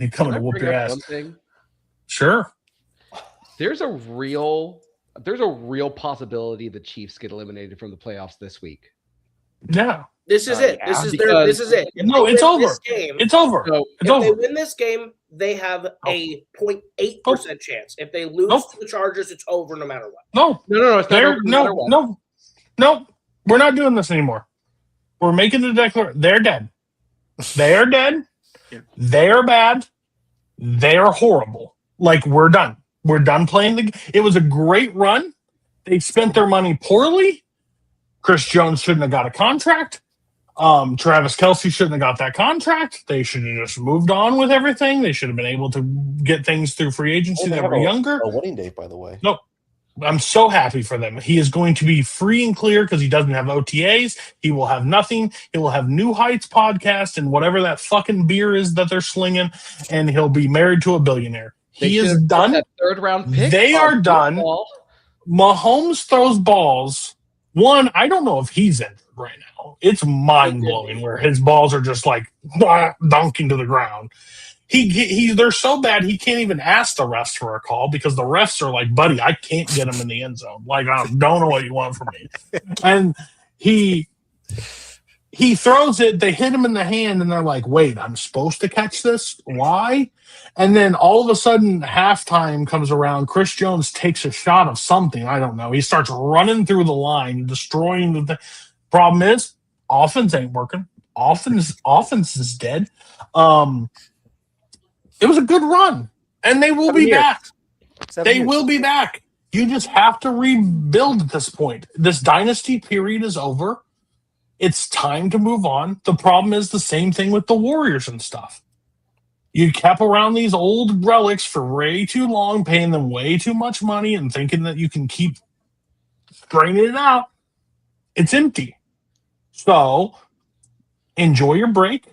Can I to whoop bring your up ass. one thing? Sure. There's a real possibility the Chiefs get eliminated from the playoffs this week. Yeah. This is it. This yeah, is because- this is it. If No, they it's win over. This game, It's over. So It's if over. they win this game, they have a 0.8% chance. If they lose Nope. to the Chargers, it's over no matter what. No. no, it's not They're over no matter what. no. We're not doing this anymore. We're making the declaration. They're dead. They are dead. Yeah. They are bad. They are horrible. Like, we're done. We're done playing it was a great run. They spent their money poorly. Chris Jones shouldn't have got a contract. Travis Kelce shouldn't have got that contract. They should have just moved on with everything. They should have been able to get things through free agency Oh, they that have were younger. a winning date, by the way. I'm so happy for them. He is going to be free and clear because he doesn't have OTAs. He will have nothing. He will have New Heights podcast and whatever that fucking beer is that they're slinging, and he'll be married to a billionaire. They He should is have put done. That third round pick. They on are done. football. Mahomes throws balls. One, I don't know if he's injured right now. It's mind blowing where his balls are just like dunking to the ground. They're so bad he can't even ask the refs for a call because the refs are like, buddy, I can't get him in the end zone. Like, I don't know what you want from me. And He throws it, they hit him in the hand, and they're like, wait, I'm supposed to catch this? Why? And then all of a sudden, halftime comes around. Chris Jones takes a shot of something. I don't know. He starts running through the line, destroying the thing. Problem is, offense ain't working. Offense is dead. It was a good run, and they will be back. They will be back. You just have to rebuild at this point. This dynasty period is over. It's time to move on. The problem is the same thing with the Warriors and stuff. You kept around these old relics for way too long, paying them way too much money and thinking that you can keep draining it out. It's empty. So enjoy your break.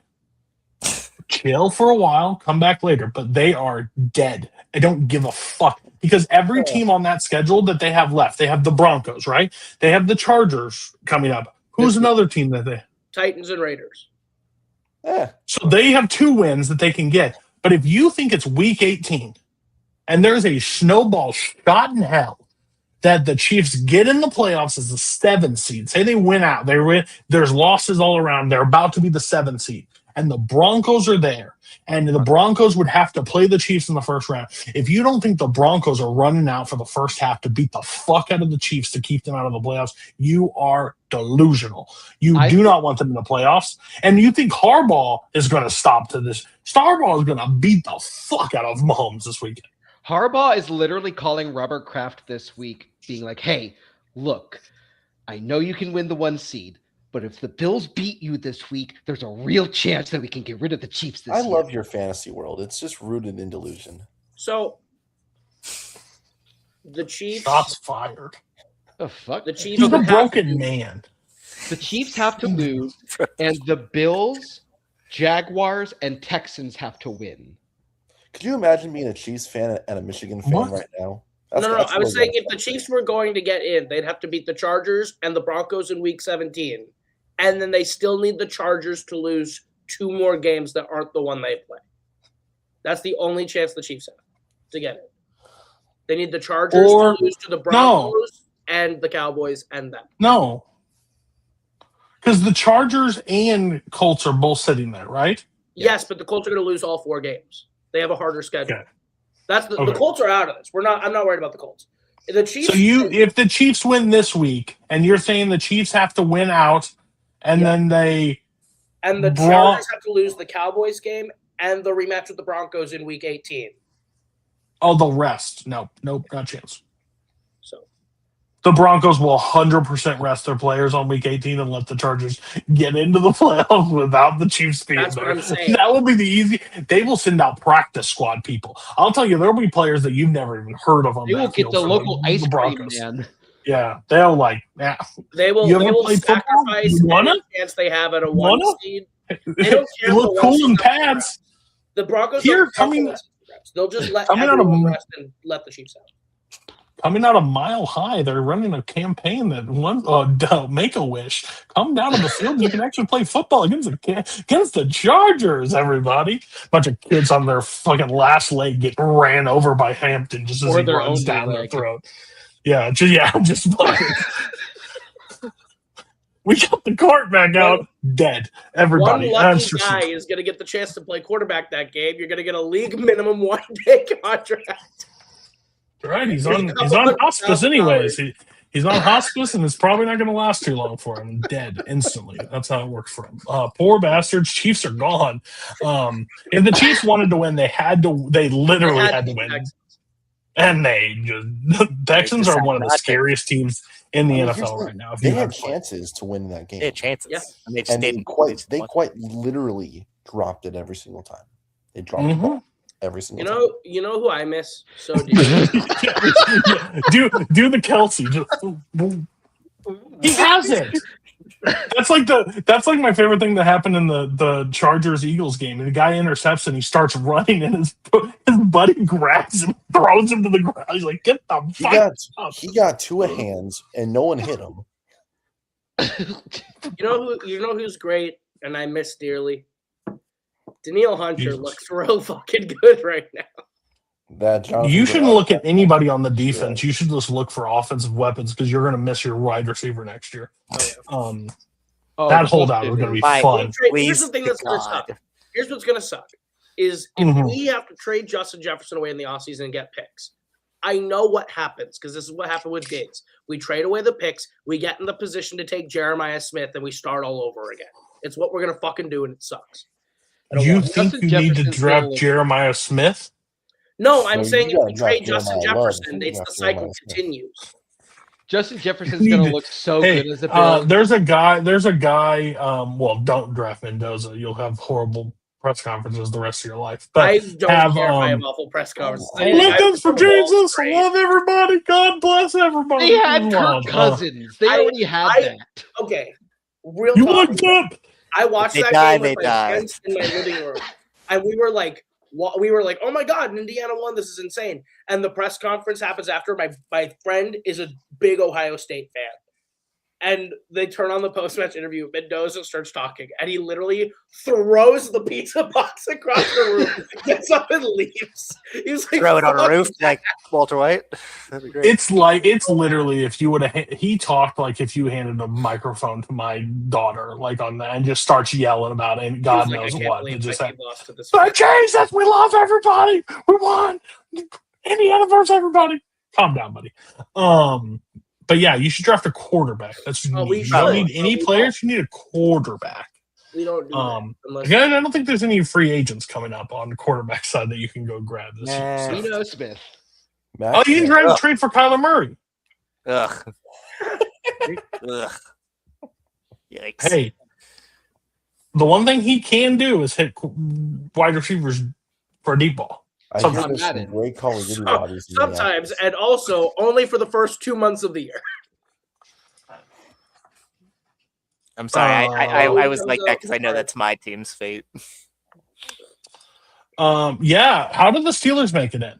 Chill for a while. Come back later. But they are dead. I don't give a fuck. Because every team on that schedule that they have left, they have the Broncos, right? They have the Chargers coming up. Who's another team that they... Titans and Raiders. Yeah. So they have 2 wins that they can get. But if you think it's week 18 and there's a snowball shot in hell that the Chiefs get in the playoffs as the 7th seed, say they win out, there's losses all around, they're about to be the 7th seed, and the Broncos are there, and the Broncos would have to play the Chiefs in the first round. If you don't think the Broncos are running out for the first half to beat the fuck out of the Chiefs to keep them out of the playoffs, you are delusional. You do not want them in the playoffs. And you think Harbaugh is going to stop to this. Harbaugh is going to beat the fuck out of Mahomes this weekend. Harbaugh is literally calling Robert Kraft this week, being like, hey, look, I know you can win the 1 seed, but if the Bills beat you this week, there's a real chance that we can get rid of the Chiefs this year. I love your fantasy world. It's just rooted in delusion. So the Chiefs... Shots fired. Oh, fuck. The Chiefs He's a would have broken to- man. The Chiefs have to lose, and the Bills, Jaguars, and Texans have to win. Could you imagine being a Chiefs fan and a Michigan fan What? right now? No. I was really saying if the Chiefs were going to get in, they'd have to beat the Chargers and the Broncos in Week 17. And then they still need the Chargers to lose 2 more games that aren't the one they play. That's the only chance the Chiefs have to get it. They need the Chargers Or- to lose to the Broncos and the Cowboys and them. No. Because the Chargers and Colts are both sitting there, right? Yes, but the Colts are going to lose all 4 games. They have a harder schedule. Okay. That's the Okay. Colts are out of this. I'm not worried about the Colts. The Chiefs. So if the Chiefs win this week, and you're saying the Chiefs have to win out, and then they and the Chargers have to lose the Cowboys game and the rematch with the Broncos in Week 18. they'll rest. Nope, not a chance. So The Broncos will 100% rest their players on Week 18 and let the Chargers get into the playoffs without the Chiefs being That's what there. I'm saying. That will be the easy. They will send out practice squad people. I'll tell you, there will be players that you've never even heard of on They that will get field the for local ice cream, Broncos. man. Yeah, they'll they will. You They ever will played football? sacrifice You wanna? any chance they have at a 1 Wanna? seed. They don't care They look if the cool 1 in seed's not pads. The Broncos Here, don't care coming- for the reps. They'll just let coming out of- everyone rest and let the Chiefs out. Coming out of Mile High, they're running a campaign that Make-A-Wish. Come down to the field. You can actually play football against the Chargers, everybody. Bunch of kids on their fucking last leg get ran over by Hampton just as Or he their runs only down their leg. throat. Just fucking. We got the cart back out, dead. Everybody. One lucky That's just- guy is going to get the chance to play quarterback that game. You're going to get a league minimum 1-day contract. Right, he's on hospice anyways. He's on hospice, and it's probably not going to last too long for him. Dead instantly. That's how it works for him. Poor bastards. Chiefs are gone. If the Chiefs wanted to win, they had to. They literally had to win, and they just. Texans are one of the scariest teams in the NFL right now. If They you had haven't played. chances to win that game. They had chances. Yeah. And they just And they didn't. quite literally dropped it every single time. They dropped the ball every single time. You know who I miss so dearly? do the Kelsey. He has it. That's like my favorite thing that happened in the Chargers Eagles game. And the guy intercepts and he starts running, and his buddy grabs him, throws him to the ground. He's like, "Get the fuck up!" He got 2 hands and no one hit him. You know who's great and I miss dearly? Daniil Hunter Jesus. looks real fucking good right now. That Jonathan You shouldn't Bernard- look at anybody on the defense. You should just look for offensive weapons because you're going to miss your wide receiver next year. That holdout is going to be fun. Here's the thing that's going to suck. Here's what's going to suck is if we have to trade Justin Jefferson away in the offseason and get picks. I know what happens because this is what happened with Diggs. We trade away the picks, we get in the position to take Jeremiah Smith, and we start all over again. It's what we're going to fucking do, and it sucks. You think you need to draft Jeremiah Smith? No, I'm saying if we trade Justin Jefferson, the cycle continues. Justin Jefferson's going to look so good as a Bill. There's a guy. Well, don't draft Mendoza. You'll have horrible press conferences the rest of your life. But I don't care if I have awful press conferences. Looking for Jesus. Love everybody. God bless everybody. They had Kirk Cousins. They already had that. Okay. Real you talk. want Pip? I watched that game with my friends in my living room, and we were like, oh my God, Indiana won. This is insane. And the press conference happens after my friend is a big Ohio State fan. And they turn on the post-match interview. Mendoza starts talking, and he literally throws the pizza box across the room, gets up and leaves. He's like, throw it on a roof like Walter White. That'd be great. It's literally if you would have. He talked like if you handed a microphone to my daughter, like on that, and just starts yelling about it, and God knows what. It just like, Jesus, we love everybody. We won. Indiana versus everybody. Calm down, buddy. But yeah, you should draft a quarterback. That's what you need. You don't need any players. You need a quarterback. We don't do that unless Again, I don't think there's any free agents coming up on the quarterback side that you can go grab this year. Geno Smith. Oh, you can grab a trade for Kyler Murray. Ugh. Ugh. Yikes. Hey, the one thing he can do is hit wide receivers for a deep ball. Sometimes, great Call of Duty bodies. Sometimes, and also only for the first 2 months of the year. I'm sorry. I was like that because I know that's my team's fate. Yeah. How did the Steelers make it in?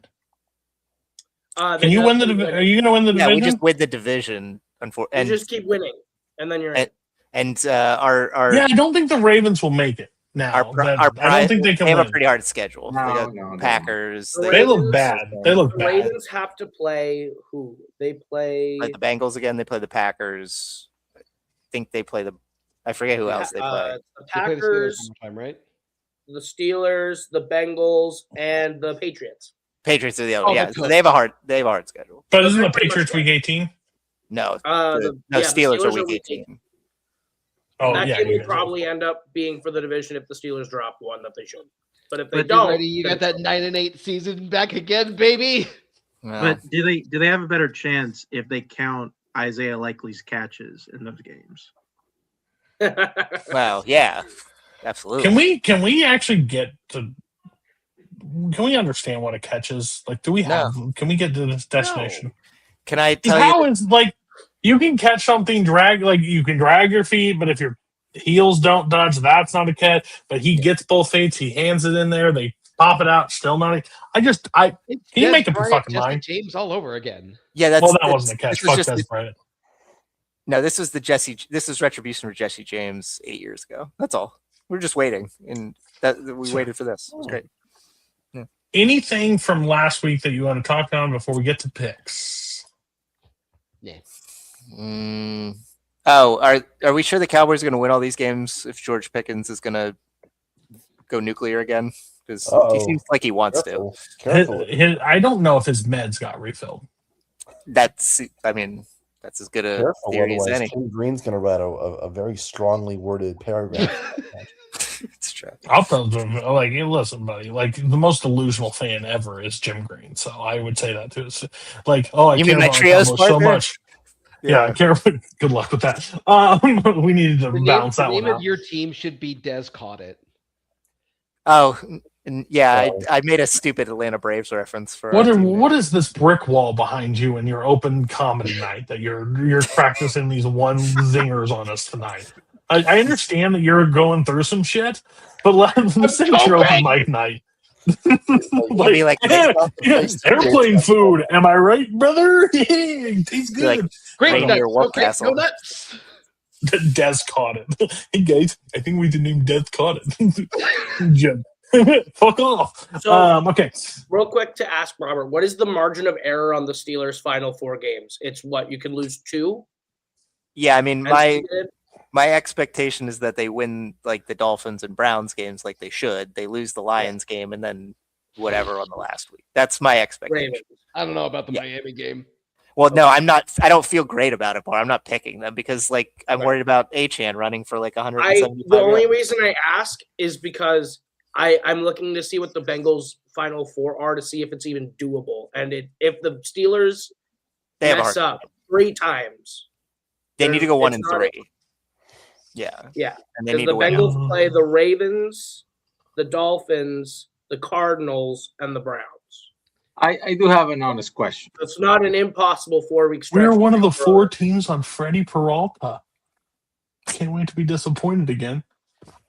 Can you win the division? Are you going to win the division? Yeah, we just win the division. You just keep winning, and then you're in. And our I don't think the Ravens will make it. Now, I don't think they can. They have win. a pretty hard schedule. They got Packers. They look bad. They look the bad. Ravens have to play who? They play the Bengals again. They play the Packers. I think they play the. I forget who else they play. The Packers, right? The Steelers, the Bengals, and the Patriots. Patriots are the other. Yeah, so they have a hard schedule. But isn't the Patriots week 18? No, Steelers are week 18. Oh, that yeah, game will probably end up being for the division if the Steelers drop one that they should. But if they But don't, you got that 9-8 season back again, baby. But do they have a better chance if they count Isaiah Likely's catches in those games? Well, yeah, absolutely. Can we actually get to? Can we understand what a catch is? Like, do we have? Can we get to this destination? Can I tell you? Is like you can catch something, you can drag your feet, but if your heels don't touch, that's not a catch. But he gets both feet, he hands it in there, they pop it out, still not. Can you make up your fucking mind? James all over again. Yeah, that wasn't a catch. Fuck Des Bryant. No, this was This is retribution for Jesse James 8 years ago. That's all. We're just waiting, and we waited for this. It was great. Yeah. Anything from last week that you want to talk on before we get to picks? Yeah. Are we sure the Cowboys are going to win all these games if George Pickens is going to go nuclear again? Because he seems like he wants to. I don't know if his meds got refilled. That's as good a theory as any. Tim Green's going to write a very strongly worded paragraph. It's true. I'll tell them, like, hey, listen, buddy, like, the most delusional fan ever is Jim Green. So I would say that too. It's like, I you care mean my about trios so much. Yeah, I care. Good luck with that. We needed to balance that one out. The name of your team should be Des Caught It. Oh, yeah, I made a stupid Atlanta Braves reference for. What is this brick wall behind you in your open comedy night that you're practicing these one zingers on us tonight? I understand that you're going through some shit, but let's say it's your open mic night. Airplane food. Am I right, brother? Tastes good. Like, great nuts. Okay, go nuts. Des Caught It. Hey guys, I think we can name Des Caught It. Jim. Fuck off. So- Okay. Real quick to ask Robert, what is the margin of error on the Steelers' final 4 games? It's what you can lose 2. Yeah, I mean, as they did? my expectation is that they win like the Dolphins and Browns games like they should. They lose the Lions game and then whatever on the last week. That's my expectation. Ravens. I don't know about the Yeah. Miami game. Well, no, I'm not. I don't feel great about it, but I'm not picking them because, like, I'm Right. worried about Achan running for like 175. The only yards. reason I ask is because I'm looking to see what the Bengals' final 4 are to see if it's even doable. And if the Steelers They have a mess hard up 3 times, They need to go 1 it's and not- 3. Yeah, Yeah, and they because need the to win. Bengals play the Ravens, the Dolphins, the Cardinals, and the Browns. I do have an honest question. It's not an impossible 4-week stretch. We're one of the for- 4 teams on Freddie Peralta. Can't wait to be disappointed again.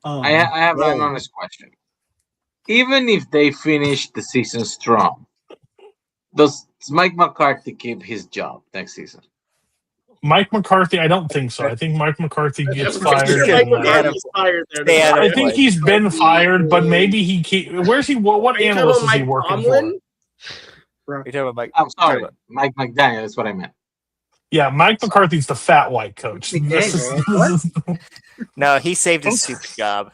I have an honest question. Even if they finish the season strong, does Mike McCarthy keep his job next season? Mike McCarthy, I don't think so. I think Mike McCarthy gets Mike fired. McCarthy's fired there. Stay out of I think he's been fired, but maybe he keep. Where's he? What You talking analyst about is he Mike working Tomlin? You're talking about Mike. I'm sorry, Mike McDaniel. That's what I meant. for? Yeah, Mike McCarthy's the fat white coach. No, he saved his stupid job.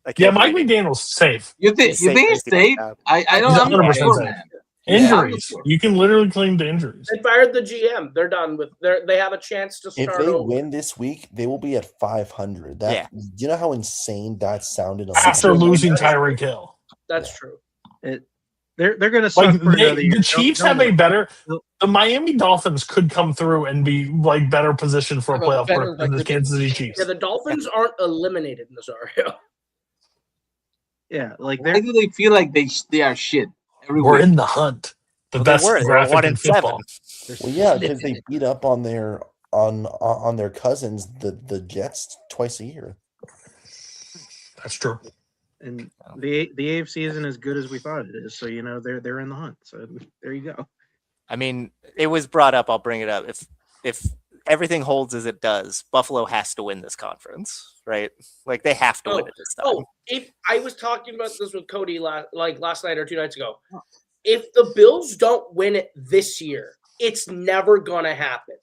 I Yeah, can't Mike believe it. McDaniel's safe. You think He he's saved safe? job. I don't. He's I'm not 100% sure, safe. man. Injuries. Yeah. You can literally claim the injuries. They fired the GM. They're done with. They have a chance to If start they over. win this week, they will be at 500. That Yeah. you know how insane that sounded. On After Sunday? losing Tyreek Hill. That's true. They're going to suck Like for another year. the Chiefs have a better. The Miami Dolphins could come through and be like better positioned for a Have a playoff better berth than the record Kansas than City the Chiefs. Yeah, the Dolphins aren't eliminated, Nazario. Yeah, like Why they're do they feel like they are shit every We're week? in the hunt. The Well, best they were 1 graphic in and 7. football. Well, yeah, because they beat up on their cousins, the Jets, twice a year. That's true. and the AFC isn't as good as we thought it is. So they're in the hunt. So there you go. I mean, it was brought up. I'll bring it up. If everything holds as it does, Buffalo has to win this conference, right? Like they have to win it this time. Oh, if I was talking about this with Cody last night or 2 nights ago, if the Bills don't win it this year, it's never gonna happen.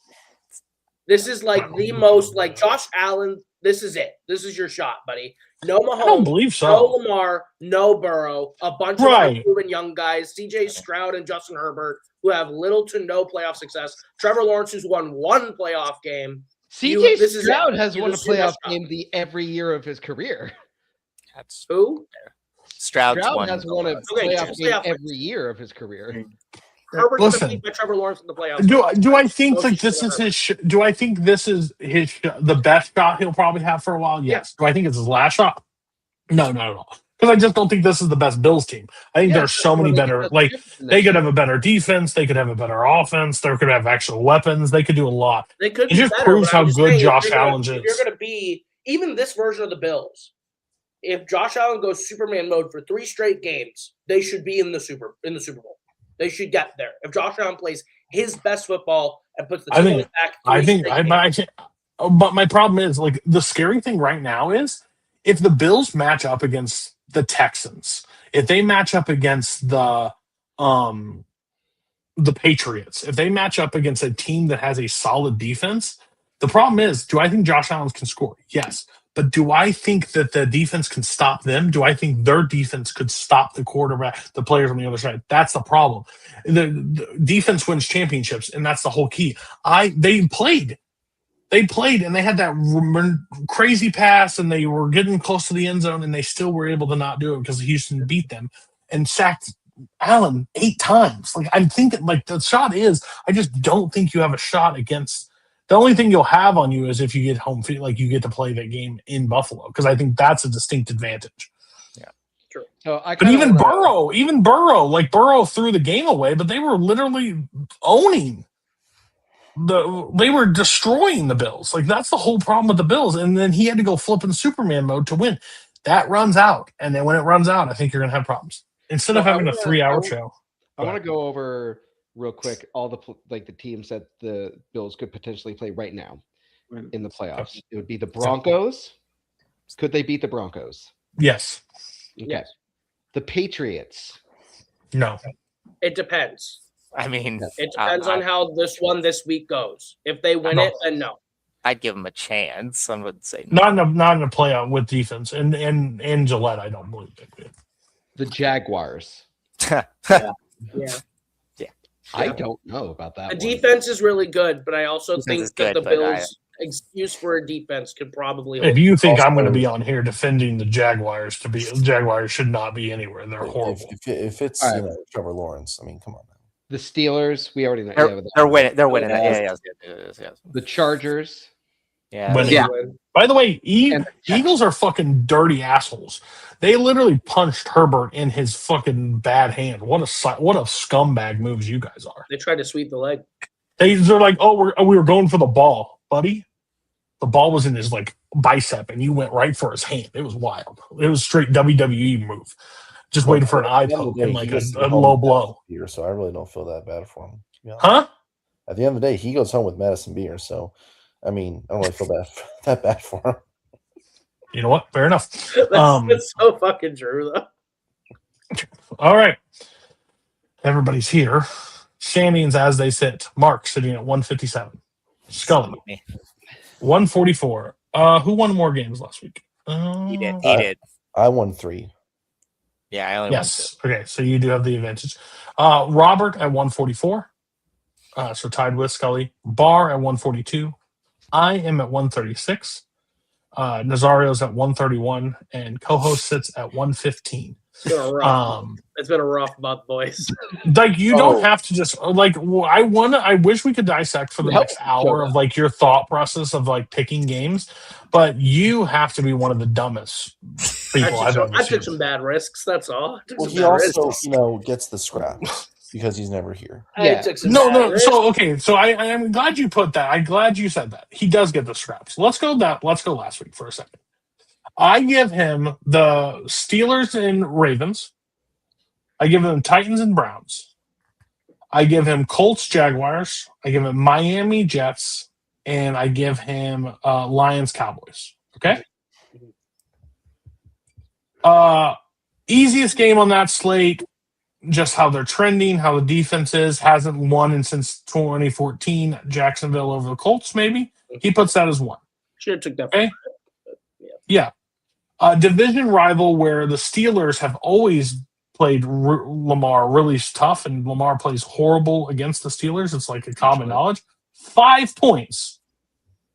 This is like the most like Josh Allen. This is it. This is your shot, buddy. No I don't Mahomes, believe no so. Lamar, no Burrow. A bunch of Right. unproven young guys, CJ Stroud and Justin Herbert, who have little to no playoff success. Trevor Lawrence, who's won 1 playoff game. CJ this is it. Stroud has You won a just see that playoff shot. game every year of his career. That's Who? Stroud's Stroud won. has won a Okay, playoff just game playoff. every year of his career. Herbert's Listen. been beat by Trevor Lawrence in the playoffs. Do I think Those like are this shit is his? Do I think this is the best shot he'll probably have for a while? Yes. Do I think it's his last shot? No, not at all. Because I just don't think this is the best Bills team. I think Yeah, there's so many better. Like they could have a better defense. They could have a better offense. They could have actual weapons. They could do a lot. They could. It be just better, proves but I'm how just good saying, if Josh you're gonna- Allen If is. you're going to be even this version of the Bills, if Josh Allen goes Superman mode for 3 straight games, they should be in the Super Bowl. They should get there. If Josh Allen plays his best football and puts the I team think- on his back, I 3 think. straight I games. can't. But my problem is like the scary thing right now is if the Bills match up against the Texans, if they match up against the Patriots, if they match up against a team that has a solid defense, the problem is, do I think Josh Allen can score? Yes. But do I think that the defense can stop them? Do I think their defense could stop the quarterback, the players on the other side? That's the problem. The defense wins championships, and that's the whole key. They played, and they had that crazy pass, and they were getting close to the end zone, and they still were able to not do it because Houston beat them and sacked Allen 8 times. Like I'm thinking, like the shot is, I just don't think you have a shot against. The only thing you'll have on you is if you get home field, like you get to play that game in Buffalo, because I think that's a distinct advantage. So But even Burrow, like Burrow threw the game away, but they were literally owning they were destroying the Bills. Like that's the whole problem with the Bills. And then he had to go flip in Superman mode to win. That runs out, and then when it runs out, I think you're gonna have problems. Instead of So I having a wanna- 3-hour I show. I want to go over real quick all the teams that the Bills could potentially play right now in the playoffs. It would be the Broncos. Could they beat the Broncos? Yes. Okay. Yes. The Patriots. No. It depends. I mean, It depends on how this week goes. If they win it, then no. I'd give them a chance. I would say no. Not in a playoff with defense. And in Gillette, I don't believe it. The Jaguars. Yeah. I don't know about that. The one. defense is really good, but I also Defense think is that good, the but I- Bills' excuse for a defense could probably. If you think I'm going to Also- be on here defending the Jaguars, the Jaguars should not be anywhere. They're horrible. If it's All right. Trevor Lawrence, I mean, come on. Now. The Steelers. We already know. They're winning. They're winning. Yeah. Yeah. The Chargers. Yeah. Winning. Yeah. By the way, And the Jets. Eagles are fucking dirty assholes. They literally punched Herbert in his fucking bad hand. What a scumbag moves you guys are. They tried to sweep the leg. They're like, oh, we were going for the ball, buddy. The ball was in his like bicep, and you went right for his hand. It was wild. It was straight WWE move. Just waiting for an eye poke and like a low blow. Beer, so I really don't feel that bad for him. to be honest. Huh? At the end of the day, he goes home with Madison Beer, so I mean, I don't really feel that bad for him. You know what? Fair enough. That's so fucking true, though. All right. Everybody's here. Standings as they sit. Mark sitting at 157. Scully, 144. Who won more games last week? He did. He did. I won 3. Yeah, I only Yes. Okay, so you do have the advantage. Robert at 144. So tied with Scully. Barr at 142. I am at 136. Nazario's at 131, and co-host sits at 115. It's been a rough. It's been a rough month, boys. Like you don't have to just like. I wish we could dissect for the next hour of like your thought process of like picking games, but you have to be one of the dumbest people I've ever I seen. took some bad risks. That's all. Well, he also, gets the scraps because he's never here. I took some No, bad no. risks. So okay, so I'm glad you put that. I'm glad you said that. He does get the scraps. Let's go last week for a second. I give him the Steelers and Ravens. I give him Titans and Browns. I give him Colts, Jaguars. I give him Miami Jets, and I give him Lions, Cowboys. Okay. Easiest game on that slate. Just how they're trending, how the defense is. Hasn't won since 2014. Jacksonville over the Colts. Maybe he puts that as one. Should have took that. Okay. Yeah. Division rival where the Steelers have always played Lamar really tough, and Lamar plays horrible against the Steelers. It's like a common knowledge. 5 points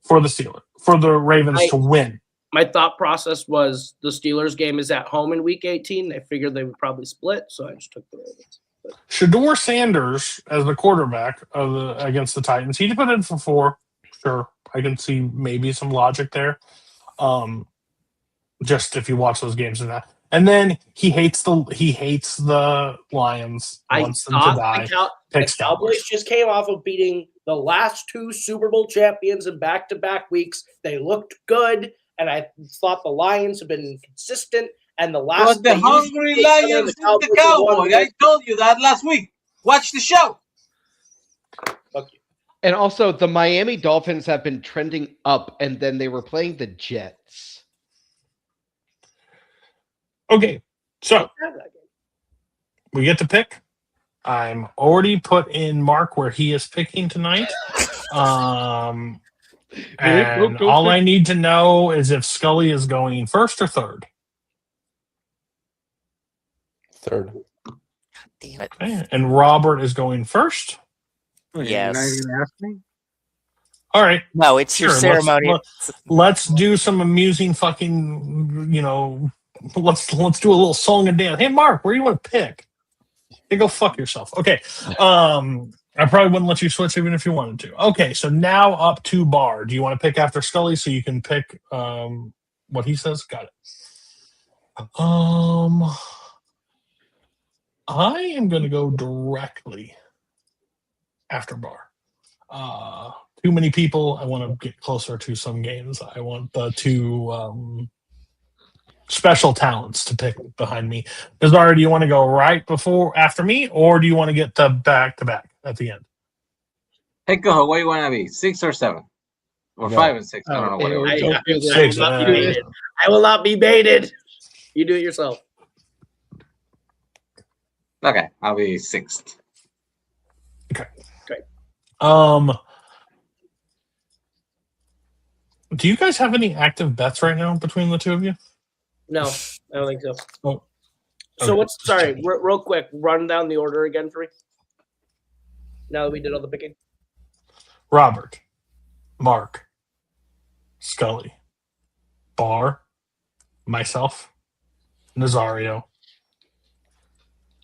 for the Ravens to win. My thought process was the Steelers game is at home in Week 18. They figured they would probably split, so I just took the Ravens. Shador Sanders as the quarterback against the Titans. He put in for 4. Sure, I can see maybe some logic there. Just if you watch those games and that. And then he hates the Lions. Wants them to die. The Cowboys just came off of beating the last 2 Super Bowl champions in back-to-back weeks. They looked good, and I thought the Lions have been consistent. And the last the hungry Lions beat the Cowboys. I told you that last week. Watch the show. Fuck you. And also, the Miami Dolphins have been trending up, and then they were playing the Jets. Okay, so we get to pick. I'm already put in Mark where he is picking tonight. And all I need to know is if Scully is going first or third. Third. Damn it. Okay, and Robert is going first. Yes. You're not even asking? All right. No, it's your Sure, ceremony. Let's do some amusing fucking, let's do a little song and dance. Hey, Mark, where do you want to pick? Hey, go fuck yourself. Okay. I probably wouldn't let you switch even if you wanted to. Okay, so now up to Bar. Do you want to pick after Scully so you can pick what he says? Got it. I am going to go directly after Bar. Too many people. I want to get closer to some games. I want the 2 special talents to pick behind me. Nazar, do you want to go after me, or do you want to get the back-to-back at the end? Hey, Coho, what do you want to be? 6 or 7? Or 5 and 6? I don't know what it was. I will not be baited. You do it yourself. Okay, I'll be 6th. Do you guys have any active bets right now between the two of you? No, I don't think so. Oh. So Okay, what's just sorry, checking. real quick, run down the order again for me. Now that we did all the picking. Robert, Mark, Scully, Barr, myself, Nazario,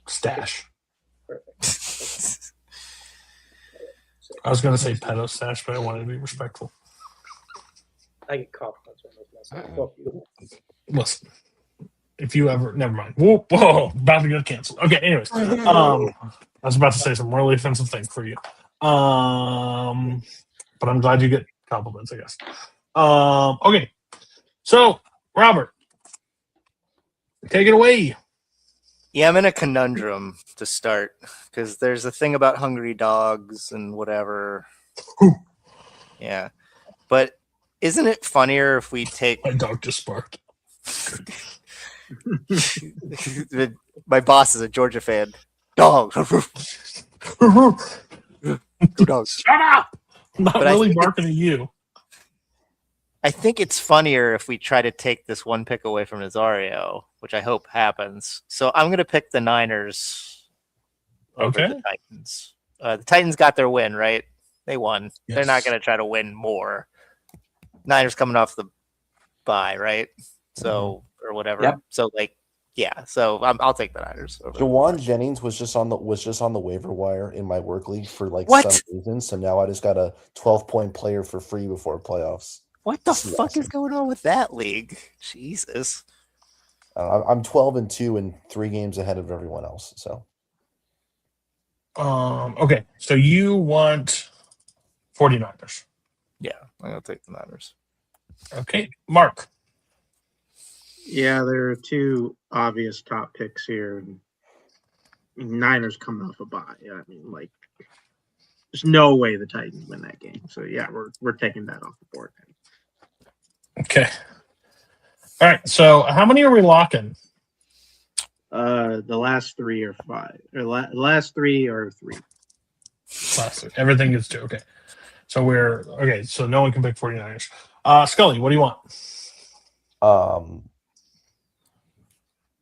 Stash. Perfect. I was going to say pedo Stash, but I wanted to be respectful. I get compliments on those myself. Fuck you. Listen, if you ever, never mind. Whoa, about to get canceled. Okay, anyways, I was about to say some really offensive thing for you, but I'm glad you get compliments, I guess. Okay, so Robert, take it away. Yeah, I'm in a conundrum to start because there's a thing about hungry dogs and whatever. Yeah, but isn't it funnier if we take My dog just barked. My boss is a Georgia fan. Dog. Dogs. Shut up! I'm not But I really think barking at you. I think it's funnier if we try to take this one pick away from Nazario, which I hope happens. So I'm going to pick the Niners over Okay. the Titans. The Titans got their win, right? They won. They're not Yes. going to try to win more. Niners coming off the bye, right? So or whatever. Yep. So yeah. So I'll take the Niners. Over. Jawan Jennings was just on the waiver wire in my work league for What? some reason. So now I just got a 12-point player for free before playoffs. What the This is fuck is awesome. going on with that league? Jesus. I'm 12-2 and 3 games ahead of everyone else. So Okay, so you want 49ers. Yeah, I'm gonna take the Niners. Okay, Mark. Yeah, there are two obvious top picks here. Niners coming off a bye. I mean, like, there's no way the Titans win that game. So yeah, we're taking that off the board. Okay. All right, so how many are we locking? The last 3 are 5. Or last 3 are 3. Everything is 2. Okay. So so no one can pick 49ers. Scully, what do you want?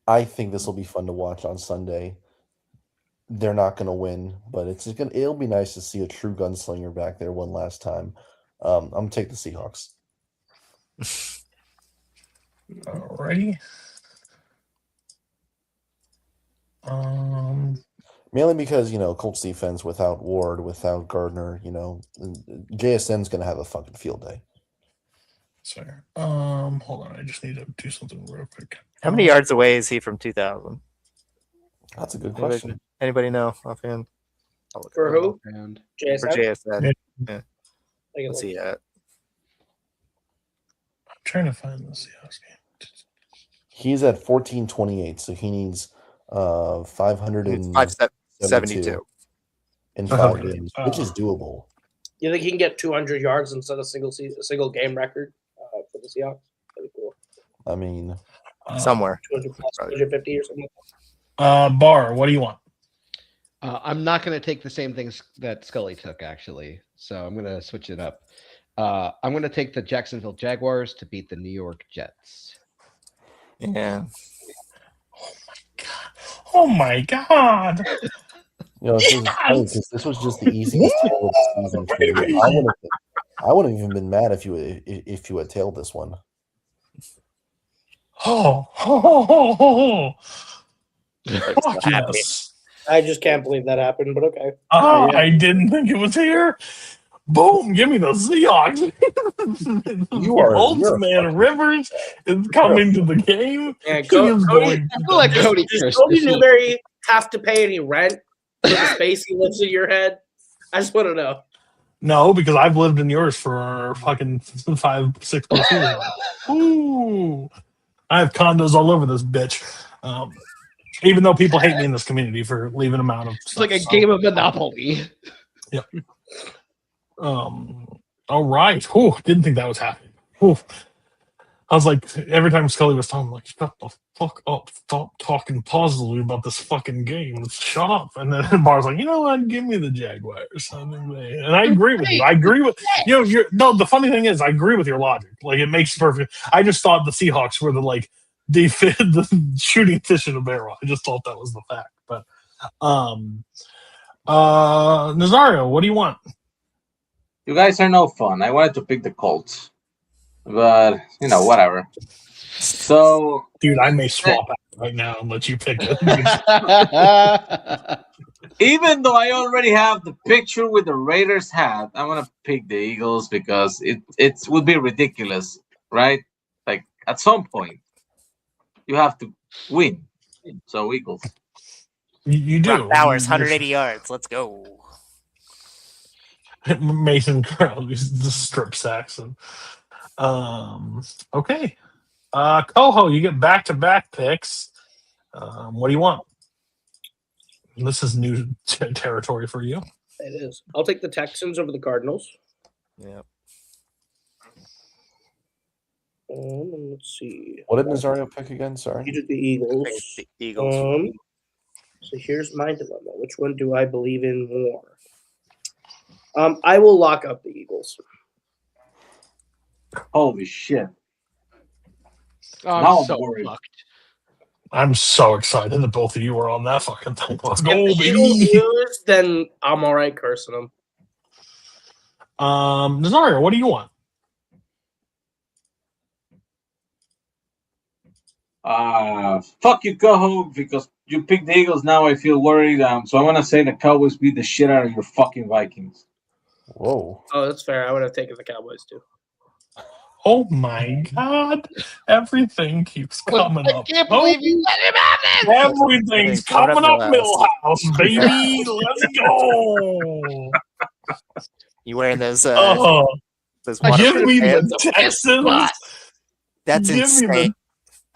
I think this will be fun to watch on Sunday. They're not going to win, but it'll be nice to see a true gunslinger back there one last time. I'm going to take the Seahawks. Alrighty. Mainly because, Colts defense without Ward, without Gardner, JSN's going to have a fucking field day. Sorry. Hold on. I just need to do something real quick. How many yards away is he from 2,000? That's a good question. Anybody know offhand? For who? And For JSN. Yeah. What's he at? I'm trying to find the Seahawks game. He's at 1428, so he needs 572 in 5 games, which is doable. You think he can get 200 yards instead of single game record for the Seahawks? That'd be cool. I mean, Somewhere. 200 plus, 250 or something. Bar, what do you want? I'm not going to take the same things that Scully took, actually. So I'm going to switch it up. I'm going to take the Jacksonville Jaguars to beat the New York Jets. Yeah. Oh my god! this is funny 'cause this was just the easiest tail of the season for you. I wouldn't have even been mad if you had tailed this one. Oh. Fuck happy. yes. I just can't believe that happened, but okay. I didn't think it was here. Boom! Give me the Seahawks. Old man Rivers is coming to the game. Yeah, He Cody, is Cody, going I feel like Cody does Chris. Cody Newberry have to pay any rent for the space he lives in your head? I just want to know. No, because I've lived in yours for fucking 5-6 plus years. Ooh, I have condos all over this bitch. Even though people hate me in this community for leaving them out of It's like a game of Monopoly. Yep. All right. Whew, didn't think that was happening. Whew. I was like, every time Scully was talking, I'm like, shut the fuck up. Stop talking positively about this fucking game. Shut up. And then Bar's like, you know what? Give me the Jaguars. And I agree with you. I agree with the funny thing is, I agree with your logic. Like, it makes perfect. I just thought the Seahawks were the shooting fish in a barrel. I just thought that was the fact. But Nazario, what do you want? You guys are no fun. I wanted to pick the Colts, but whatever. So, dude, I may swap out right now and let you pick it. Even though I already have the picture with the Raiders hat, I'm gonna pick the Eagles because it would be ridiculous, right? Like at some point, you have to win. So Eagles. You do. Bowers, 180 yards. Let's go. Mason Crowley's the strip sacks. Okay. Coho, you get back-to-back picks. What do you want? This is new territory for you. It is. I'll take the Texans over the Cardinals. Yeah. Let's see. What did Nazario pick again? Sorry. You did the Eagles. The Eagles. So here's my dilemma. Which one do I believe in more? I will lock up the Eagles. Holy shit. I'm so fucked. I'm so excited that both of you are on that fucking thing. Let's go, If the Eagles baby. lose, then I'm all right cursing them. Nazario, what do you want? Fuck you, Coho, because you picked the Eagles. Now I feel worried. So I'm gonna say the Cowboys beat the shit out of your fucking Vikings. Whoa. Oh, that's fair. I would have taken the Cowboys too. Oh my God! Everything keeps coming up. I can't believe you let him have this. Everything's coming up, Millhouse, baby. Let's go. You wearing those? Give waterproof me pants? the Texans. That's Give me insane.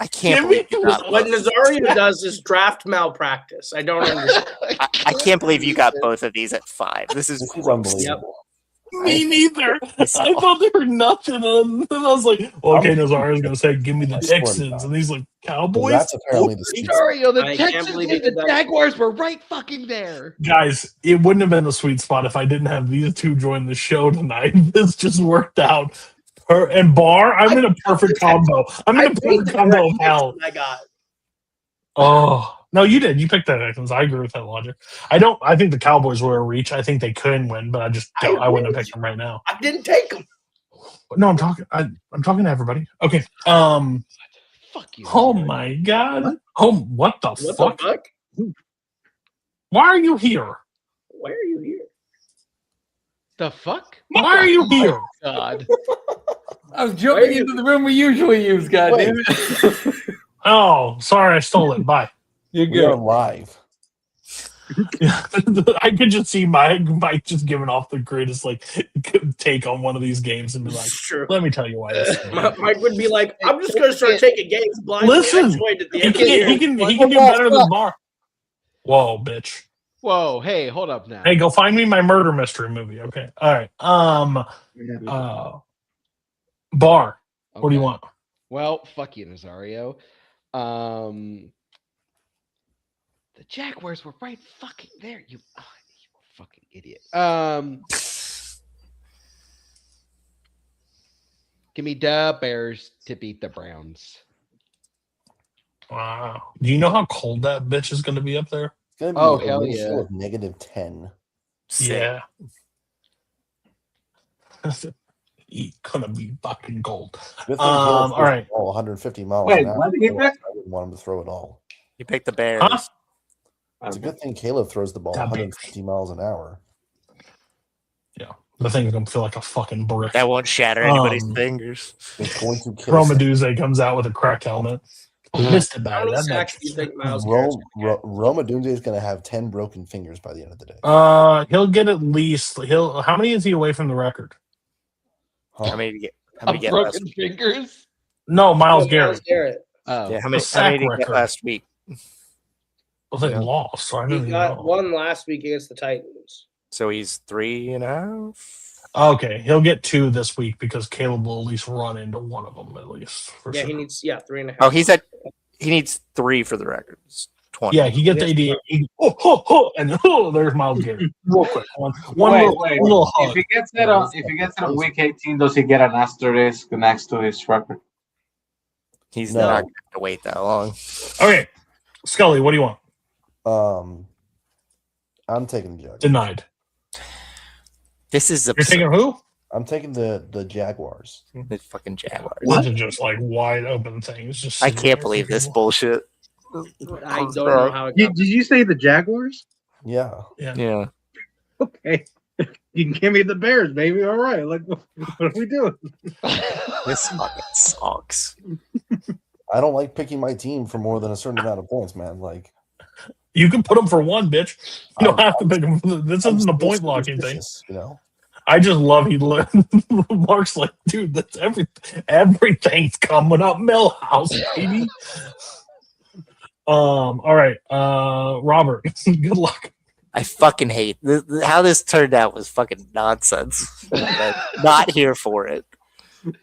I can't give me believe you got What both. Nazario does is draft malpractice. I don't understand. I can't believe you got both of these at 5. This is This is gross. unbelievable. Me neither. I thought they were nothing. And then I was like, okay, Nazario's going to say, give me the Texans. And he's like, Cowboys? That's apparently the Seahawks. Nazario, the I can't Texans believe and you did the that. Jaguars were right fucking there. Guys, it wouldn't have been a sweet spot if I didn't have these two join the show tonight. This just worked out. And Bar, I'm in a perfect combo. I'm in a perfect combo of hell. I got. Oh, no, you did. You picked the Texans. I agree with that logic. I think the Cowboys were a reach. I think they could win, but I wouldn't have picked them right now. I didn't take them. No, I'm talking to everybody. Okay. Fuck you. Oh my God. Oh, what the What fuck? the fuck? Why are you here? Why are you here? The fuck? Why are you here? God. I was jumping into the room we usually use, goddamn it. Oh, sorry, I stole it. Bye. You're We are good. live. I could just see Mike just giving off the greatest take on one of these games and be like, Sure. "Let me tell you why." This is Mike would be like, I'm just going to start taking games blindly. Listen, I joined at the he end of the year. can do better than Bar. Whoa, bitch. Whoa, hey, hold up now. Hey, go find me my murder mystery movie. Okay, all right. Bar. What do you Okay. want? Well, fuck you, Nazario. The Jaguars were right fucking there. You fucking idiot. Give me the Bears to beat the Browns. Wow. Do you know how cold that bitch is going to be up there? It's gonna be Oh, a hell wind chill yeah. of -10. Yeah. It's gonna be fucking cold. Good thing Caleb all right. throws the ball 150 miles Wait, an hour. what did he pick? I wouldn't want him to throw it all. You picked the Bears. Huh? It's a good thing Caleb throws the ball That 150 miles an hour. Yeah. The thing's gonna feel like a fucking brick. That won't shatter anybody's fingers. It's going to kill Romaduze comes out with a cracked helmet. Missed How about it. many That sacks match. do you think Miles Garrett's Roma Dunze is going to have 10 broken fingers by the end of the day. He'll get at least. How many is he away from the record? How many did he get? How many did he get last Broken week? fingers. No, Miles Miles Garrett. Garrett. Oh, Yeah, how many sack did he get record. last week? Well, they lost, so I don't He even got know. one last week against the Titans. So he's 3.5. Okay, he'll get 2 this week because Caleb will at least run into one of them at least. For Yeah, sure. he needs 3.5. Oh, he needs 3 for the record. It's 20. Yeah, he gets 80. And there's Miles Garrett. Real quick, one Wait. little hug. If he gets it on week 18, does he get an asterisk next to his record? He's No. not going to wait that long. Okay, Scully, what do you want? I'm taking the Jaguars. Denied. This is You're absurd. taking who? I'm taking the Jaguars. The fucking Jaguars. These are just like wide open things. Just I can't believe this bullshit. I don't know how it got. Did you say the Jaguars? Yeah. Yeah. Okay. You can give me the Bears, baby. All right. Like, what are we doing? This fucking sucks. I don't like picking my team for more than a certain amount of points, man. Like, You can put them for 1, bitch. You don't have to pick them. This isn't a point blocking thing. you know. I just love Mark's like, dude, that's everything's coming up Millhouse, baby. All right, Robert, good luck. I fucking hate how this turned out was fucking nonsense. I'm not here for it.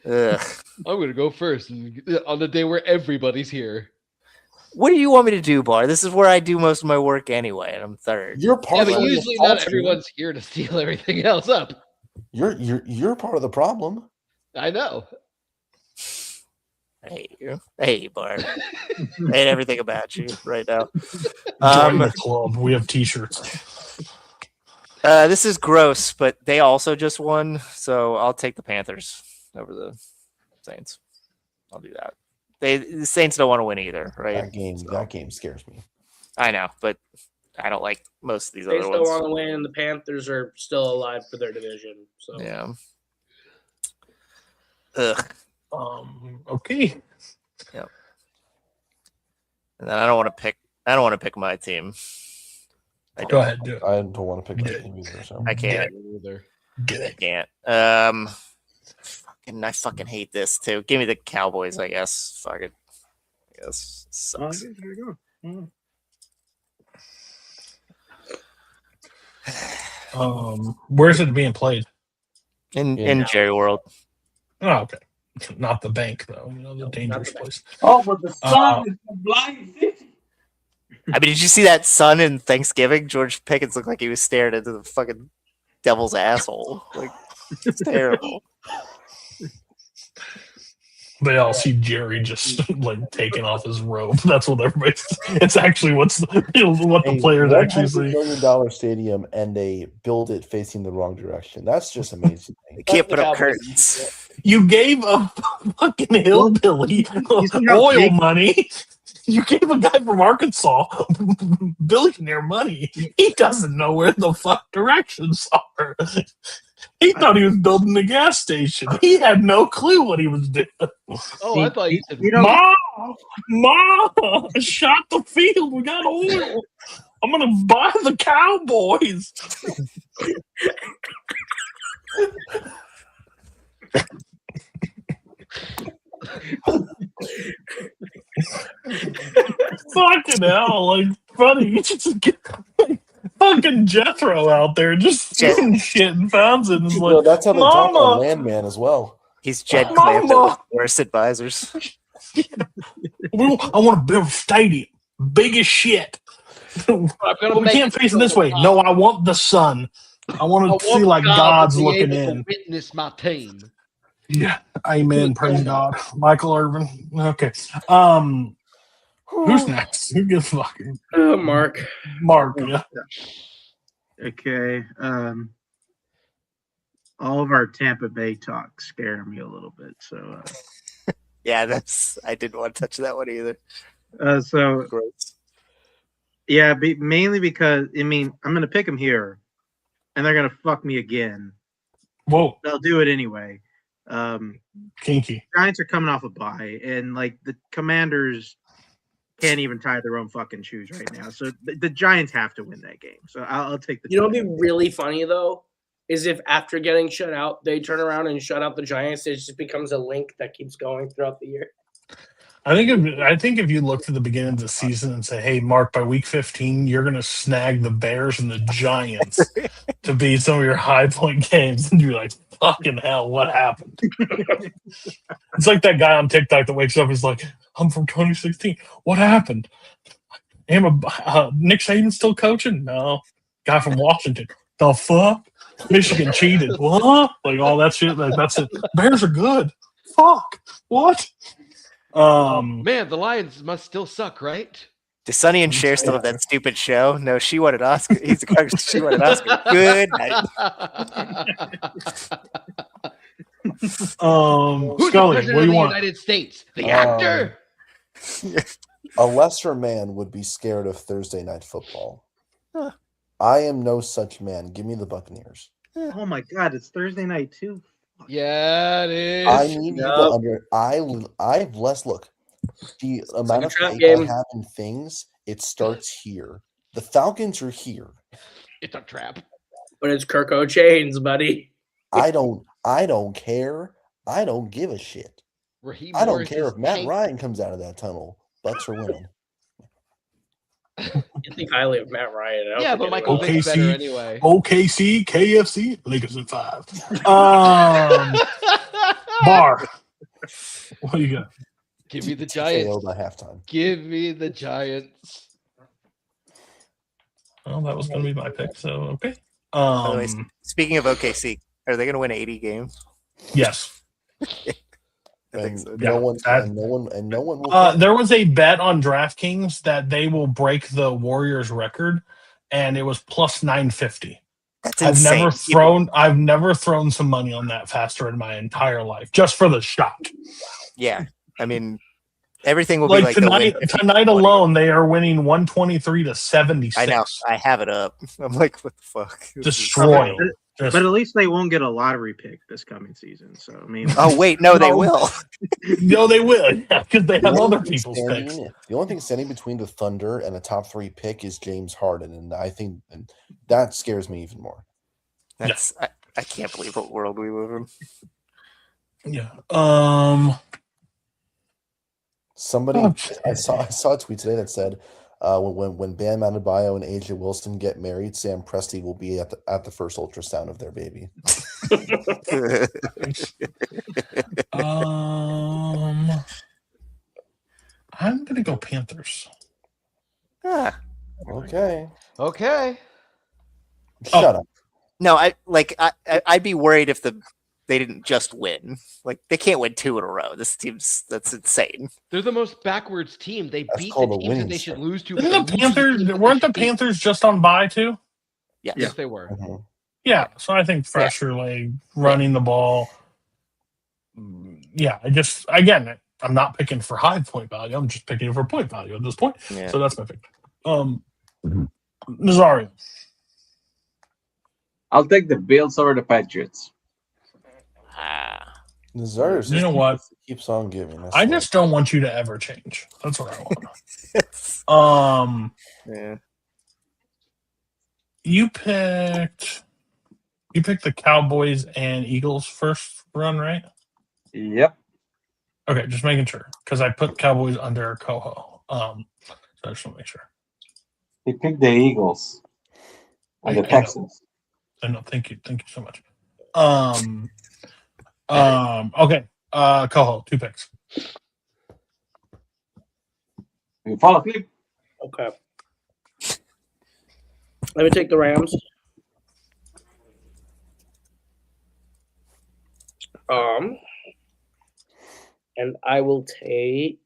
Ugh. I'm gonna go first on the day where everybody's here. What do you want me to do, Bar? This is where I do most of my work anyway, and I'm third. You're part Yeah, of but the usually not culture. everyone's here to steal everything else up. You're part of the problem. I know. I hate you. I hate you, Bar. I hate everything about you right now. Join the club. We have T-shirts. This is gross, but they also just won, so I'll take the Panthers over the Saints. I'll do that. The Saints don't want to win either, right? That game scares me. I know, but I don't like most of these They other still ones. want to win. The Panthers are still alive for their division. So Yeah. Ugh. Okay. Yep. And then I don't want to pick my team. Go ahead, do it. I don't want to pick my team either. So I can't. Get it. I can't. I fucking hate this too. Give me the Cowboys, I guess. Fuck it. I guess sucks. There you go. Where's it being played? In Jerry World. Oh, okay. Not the bank though. You know, the dangerous place. Oh, but the sun is a blind city. I mean, did you see that sun in Thanksgiving? George Pickens looked like he was staring into the fucking devil's asshole. Like, it's terrible. They all see Jerry just like taking off his robe. That's what everybody's. It's actually what the players actually see. $100 million stadium, and they build it facing the wrong direction. That's just amazing. They can't put up curtains. You gave a fucking hillbilly oil money. You gave a guy from Arkansas billionaire money. He doesn't know where the fuck directions are. He thought he was building a gas station. He had no clue what he was doing. Oh, I thought you said Ma, shot the field. We got oil. I'm gonna buy the Cowboys. Fucking hell, like funny. You just get fucking Jethro out there just doing shit and founds it. And it's Well, like, that's how they talk on Mama, Landman as well. He's Jed Mama. Clampton, worst advisors. I want to build a stadium, big as shit. But we can't face it this way. No, I want the sun. I want to see like God's looking in. Witness my team. Yeah, amen. Praise God. Michael Irvin. Okay. Who's next? Who gives fucking Mark. Mark? Yeah. Okay. All of our Tampa Bay talk scare me a little bit. So. Yeah, I didn't want to touch that one either. So. Gross. Yeah, mainly because I'm going to pick them here, and they're going to fuck me again. Whoa. They'll do it anyway. Kinky. Giants are coming off a bye, and like the Commanders can't even tie their own fucking shoes right now. So the Giants have to win that game. So I'll take the. You know what'd be really funny though is if after getting shut out, they turn around and shut out the Giants. It just becomes a link that keeps going throughout the year. I think if you look to the beginning of the season and say, "Hey, Mark, by week 15, you're going to snag the Bears and the Giants," to be some of your high point games, and you're like, fucking hell, what happened? It's like that guy on TikTok that wakes up, he's like, I'm from 2016. What happened? Nick Saban's still coaching? No. Guy from Washington. The fuck? Michigan cheated. What? Like all that shit. Like that's it. Bears are good. Fuck. What? Man, the Lions must still suck, right? Does Sonny and Cher still have that stupid show? No, she wanted Oscar. She wanted Oscar. Good night. Who's Scully, the what president do of you the want? United States? The actor. A lesser man would be scared of Thursday night football. Huh. I am no such man. Give me the Buccaneers. Oh my God, it's Thursday night too. Yeah, it is. I need you to under. I've less look. The amount of trap faith game. I have in things, it starts here. The Falcons are here. It's a trap. But it's Kirk O'Chains, buddy. I don't care. I don't give a shit. Raheem I don't Morris care is if Matt tank- Ryan comes out of that tunnel. Bucks are winning. You think highly of Matt Ryan. I don't Yeah, think but anyone Michael does. Vick's better OKC. anyway. OKC, KFC, Lakers at 5. Bar. What do you got? Give me the TKO Giants. by halftime. Give me the Giants. Well, that was going to be my pick, so okay. By the way, speaking of OKC, are they going to win 80 games? Yes. I think And so. Yeah, no one that- will. There was a bet on DraftKings that they will break the Warriors record, and it was plus 950. That's I've insane. I've never thrown some money on that faster in my entire life, just for the shot. Yeah, I mean, everything will Like, be like they'll win tonight 20. alone, they are winning 123 to 76. I know. I have it up. I'm like, what the fuck? Destroy. But at least they won't get a lottery pick this coming season. So I mean, Oh wait, no, they will. No, they will. Yeah, because they have The only other thing people's standing- picks. The only thing standing between the Thunder and a top 3 pick is James Harden, and I think that scares me even more. That's I can't believe what world we live in. Yeah. Somebody, Oh, I saw a tweet today that said, when Bam Adebayo and Asia Wilson get married, Sam Presti will be at the first ultrasound of their baby. I'm gonna go Panthers. Ah. Okay. Okay. Shut up. No, I'd be worried if they didn't just win. Like they can't win 2 in a row. That's insane. They're the most backwards team. They That's beat the called a teams winning that they should streak. lose to. Isn't but the they lose to Panthers? teams that Weren't they the should beat. Panthers just on bye too? Yes. Yes, they were. Mhm. Yeah. So I think fresher, like running the ball. Yeah. I'm not picking for high point value. I'm just picking for point value at this point. Yeah. So that's my pick. Nazario. I'll take the Bills over the Patriots. Nazar's You know what? keeps on giving. That's I like- just don't want you to ever change. That's what I want. Yeah. You picked the Cowboys and Eagles first run, right? Yep. Okay, just making sure because I put Cowboys under Coho. So I just want to make sure. He picked the Eagles and the I know. Texans. I know. Thank you so much. Okay. Coho, 2 picks. You fall asleep? Okay. Let me take the Rams. And I will take.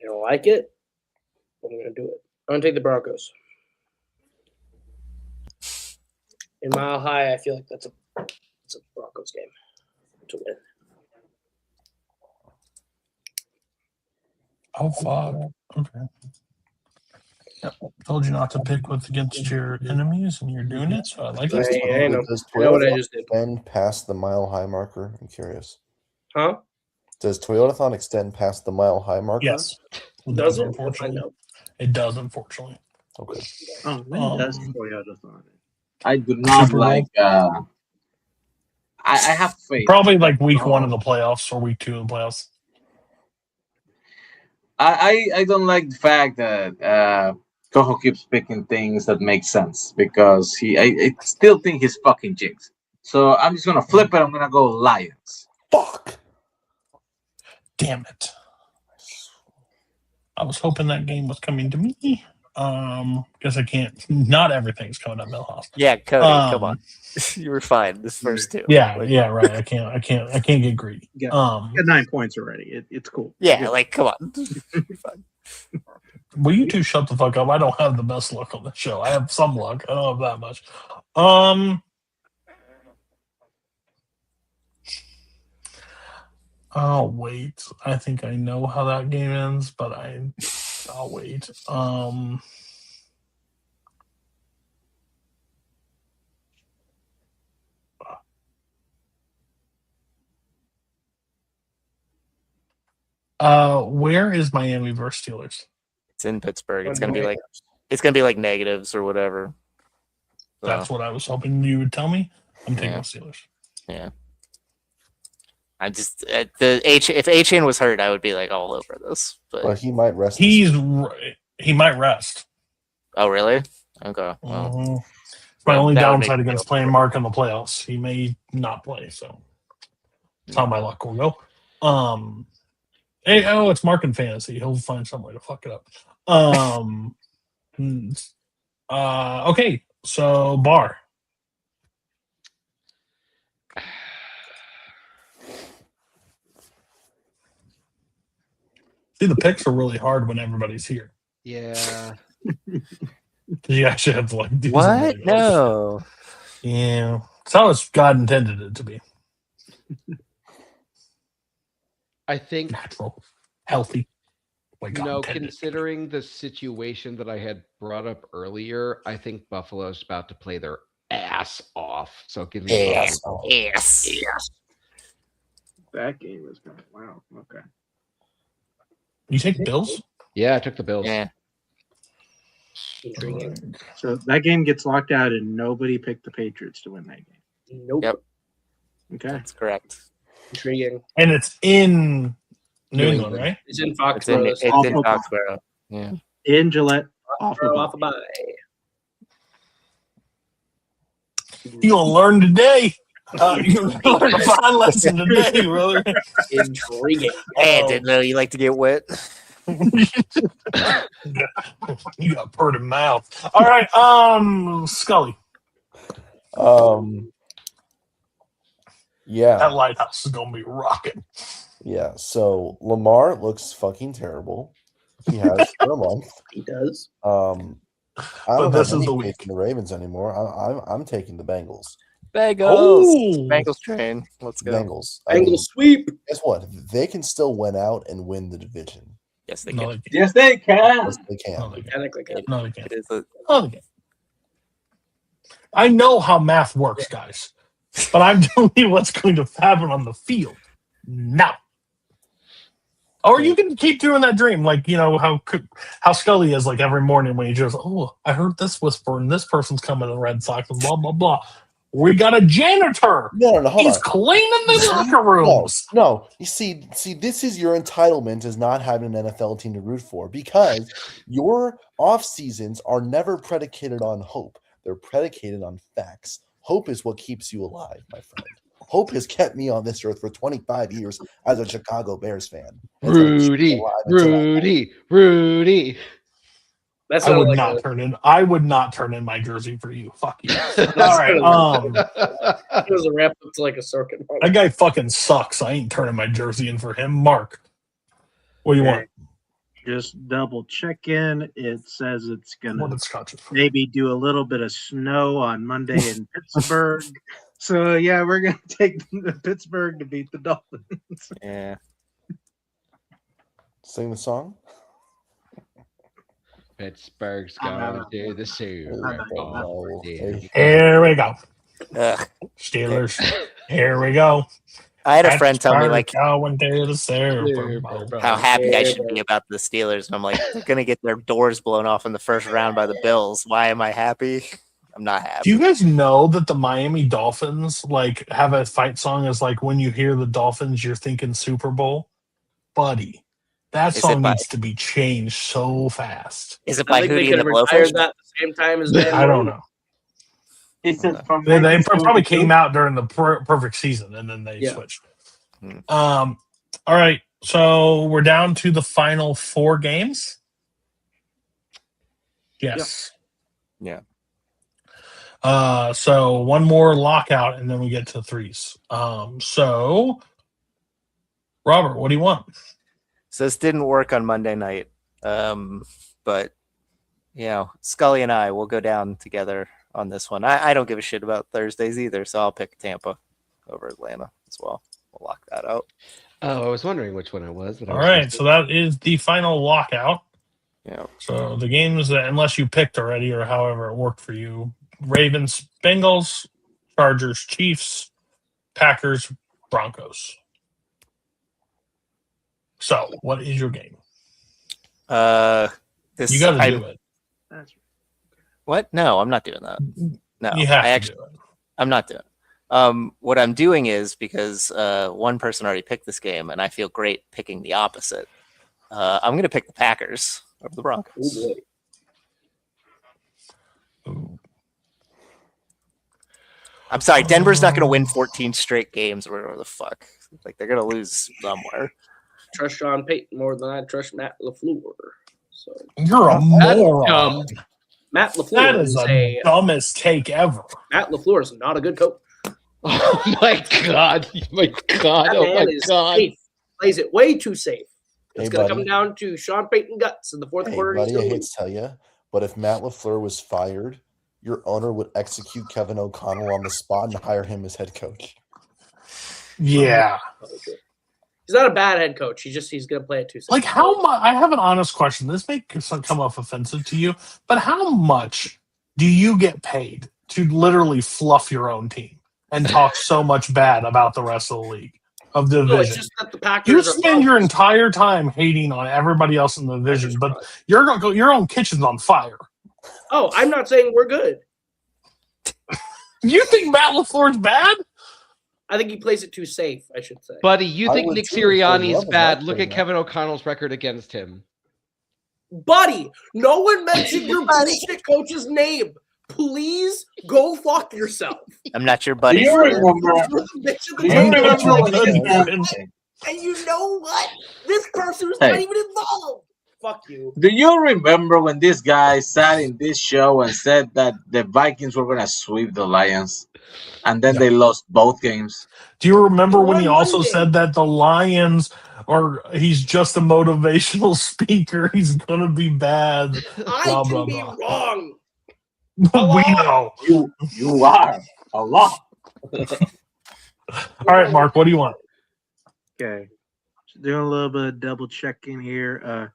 I don't like it. I'm gonna do it. I'm gonna take the Broncos. In Mile High, I feel like it's a Broncos game to win. Oh, fuck. Okay. Yep. Told you not to pick what's against your enemies, and you're doing it, so I like it. I know. Does I know what I Toyotathon just did. extend past the mile high marker? I'm curious. Huh? Does Toyotathon extend past the mile high marker? Yes. Does it? Unfortunately. I know. It does, unfortunately. Okay. Oh, when does Toyotathon? I do not Super Bowl? like. I have faith. Probably like week 1 of the playoffs or week 2 of the playoffs. I don't like the fact that Cojo keeps picking things that make sense because I still think he's fucking jinxed. So I'm just gonna flip it. I'm gonna go Lions. Fuck. Damn it. I was hoping that game was coming to me. Guess I can't. Not everything's coming up Millhouse. Yeah, Cody, come on. You were fine this first two. Yeah, right. I can't get greedy. You got 9 points already. It's cool. Yeah, like come on. You're fine. Will you two shut the fuck up? I don't have the best luck on the show. I have some luck. I don't have that much. I'll wait. I think I know how that game ends, but I'll wait. Where is Miami versus Steelers? It's in Pittsburgh. It's gonna be like negatives or whatever. So, That's what I was hoping you would tell me. I'm taking the Steelers. Yeah. I just if Achane was hurt, I would be like all over this. But he might rest. He might rest. Oh really? Okay. Well, It's my only that would downside make me against feel playing Mark in the playoffs. He may not play, so that's how my luck will go. Hey, it's Mark in fantasy. He'll find some way to fuck it up. Okay, so Bar. See, the picks are really hard when everybody's here. Yeah. You actually have to like do what? something. No. Yeah, it's how God intended it to be. I think natural, healthy. Like God intended. Considering the situation that I had brought up earlier, I think Buffalo's about to play their ass off. So give me Yes. That game is going. Wow. Okay. You take Bills? Yeah, I took the Bills. Yeah. Intriguing. So that game gets locked out, and nobody picked the Patriots to win that game. Nope. Yep. Okay. That's correct. Intriguing. And it's in New England, right? It's in It's Foxborough. in Foxborough. Yeah. In Gillette. Off a bye. You gonna learn today. You gonna learn a fine lesson today, brother. Intriguing. Hey, I didn't know you like to get wet. You got purred mouth. All right, Scully. Yeah. That lighthouse is gonna be rocking. Yeah. So Lamar looks fucking terrible. He has for a month. He does. I But don't this have is any the faith in the Ravens anymore. I'm taking the Bengals. Bengals. Bengals train. Let's go. Bengals. Bengals sweep. Guess what? They can still win out and win the division. Yes, they No, can. they can't. Yes, they can. Yes, they can. No, they can't. Technically good. No, they can't. It is a, No, they can't. I know how math works, guys, but I'm telling you what's going to happen on the field now. Or you can keep doing that dream, like how Scully is, like every morning when he just, I heard this whisper and this person's coming to the Red Sox and blah blah blah. We got a janitor. No, hold He's on. cleaning the locker rooms. No. You see, this is your entitlement as not having an NFL team to root for because your off seasons are never predicated on hope. They're predicated on facts. Hope is what keeps you alive, my friend. Hope has kept me on this earth for 25 years as a Chicago Bears fan. Rudy. That's I would like not a- turn in. I would not turn in my jersey for you. Fuck you. All right. It was a wrap up to like a circuit. That guy fucking sucks. I ain't turning my jersey in for him. Mark, what do you want? Just double check in. It says it's What gonna did Scotch? maybe do a little bit of snow on Monday in Pittsburgh. So yeah, we're gonna take Pittsburgh to beat the Dolphins. yeah. Sing the song. Pittsburgh's going to the Super Bowl. Here we go. Ugh. Steelers. Here we go. I had a friend tell me like going to the Super Bowl. how happy I should be about the Steelers, and I'm like, they're gonna get their doors blown off in the first round by the Bills. Why am I happy? I'm not happy. Do you guys know that the Miami Dolphins like have a fight song? Is like when you hear the Dolphins, you're thinking Super Bowl, buddy. That Is it song by- needs to be changed so fast. Is it I by think they Hootie could and the have retired Blowfish? that at the same time as Dan I don't Marino. know. Is it from They probably 1972? came out during the perfect season, and then they Yeah. switched. Hmm. All right, so we're down to the final 4 games. Yes. Yeah. So one more lockout, and then we get to 3s. So Robert, what do you want? So this didn't work on Monday night, but Scully and I will go down together on this one. I don't give a shit about Thursdays either, so I'll pick Tampa over Atlanta as well. We'll lock that out. Oh, I was wondering which one it was. But All right, so that is the final lockout. Yeah. So the games that, unless you picked already or however it worked for you, Ravens, Bengals, Chargers, Chiefs, Packers, Broncos. So what is your game? This You got to do it. What? No, I'm not doing that. No, You have I to do it. I'm not doing it. What I'm doing is because one person already picked this game, and I feel great picking the opposite. I'm going to pick the Packers over the Broncos. Oh, boy. Ooh. I'm sorry, Denver's not going to win 14 straight games or whatever the fuck. Like they're going to lose somewhere. Trust Sean Payton more than I trust Matt LaFleur. So You're a moron. Matt LaFleur That is the dumbest take ever. Matt LaFleur is not a good coach. Oh my god! My god! That Oh man my is god! safe. Plays it way too safe. It's Hey, going to buddy. come down to Sean Payton guts in the fourth Hey, quarter. buddy, He's I gonna hate lose. to tell you, but if Matt LaFleur was fired, your owner would execute Kevin O'Connell on the spot and hire him as head coach. Yeah. He's not a bad head coach. He's going to play it too safe. Like how much? I have an honest question. This may come off offensive to you, but how much do you get paid to literally fluff your own team and talk so much bad about the rest of the league, of the No, it's division? just that the Packers You are spend your entire time hating on everybody else in the division, but your own kitchen's on fire. Oh, I'm not saying we're good. You think Matt LaFleur's bad? I think he plays it too safe, I should say. Buddy, you I think would Nick too, if I Sirianni's love him, bad? I'd Look say at that. Kevin O'Connell's record against him. Buddy, no one mentioned your bullshit coach's name. Please go fuck yourself. I'm not your Do buddy. you remember? Mention the Do you name. remember when this happened? And you know what? This person was Hey. not even involved. Fuck you. Do you remember when this guy sat in this show and said that the Vikings were going to sweep the Lions? And then they lost both games. Do you remember when he One also Monday. said that the Lions he's just a motivational speaker, he's gonna be bad? I Blah, can blah, be blah. wrong. We know. You are a lot. All right, Mark, what do you want? Okay. Just doing a little bit of double checking here.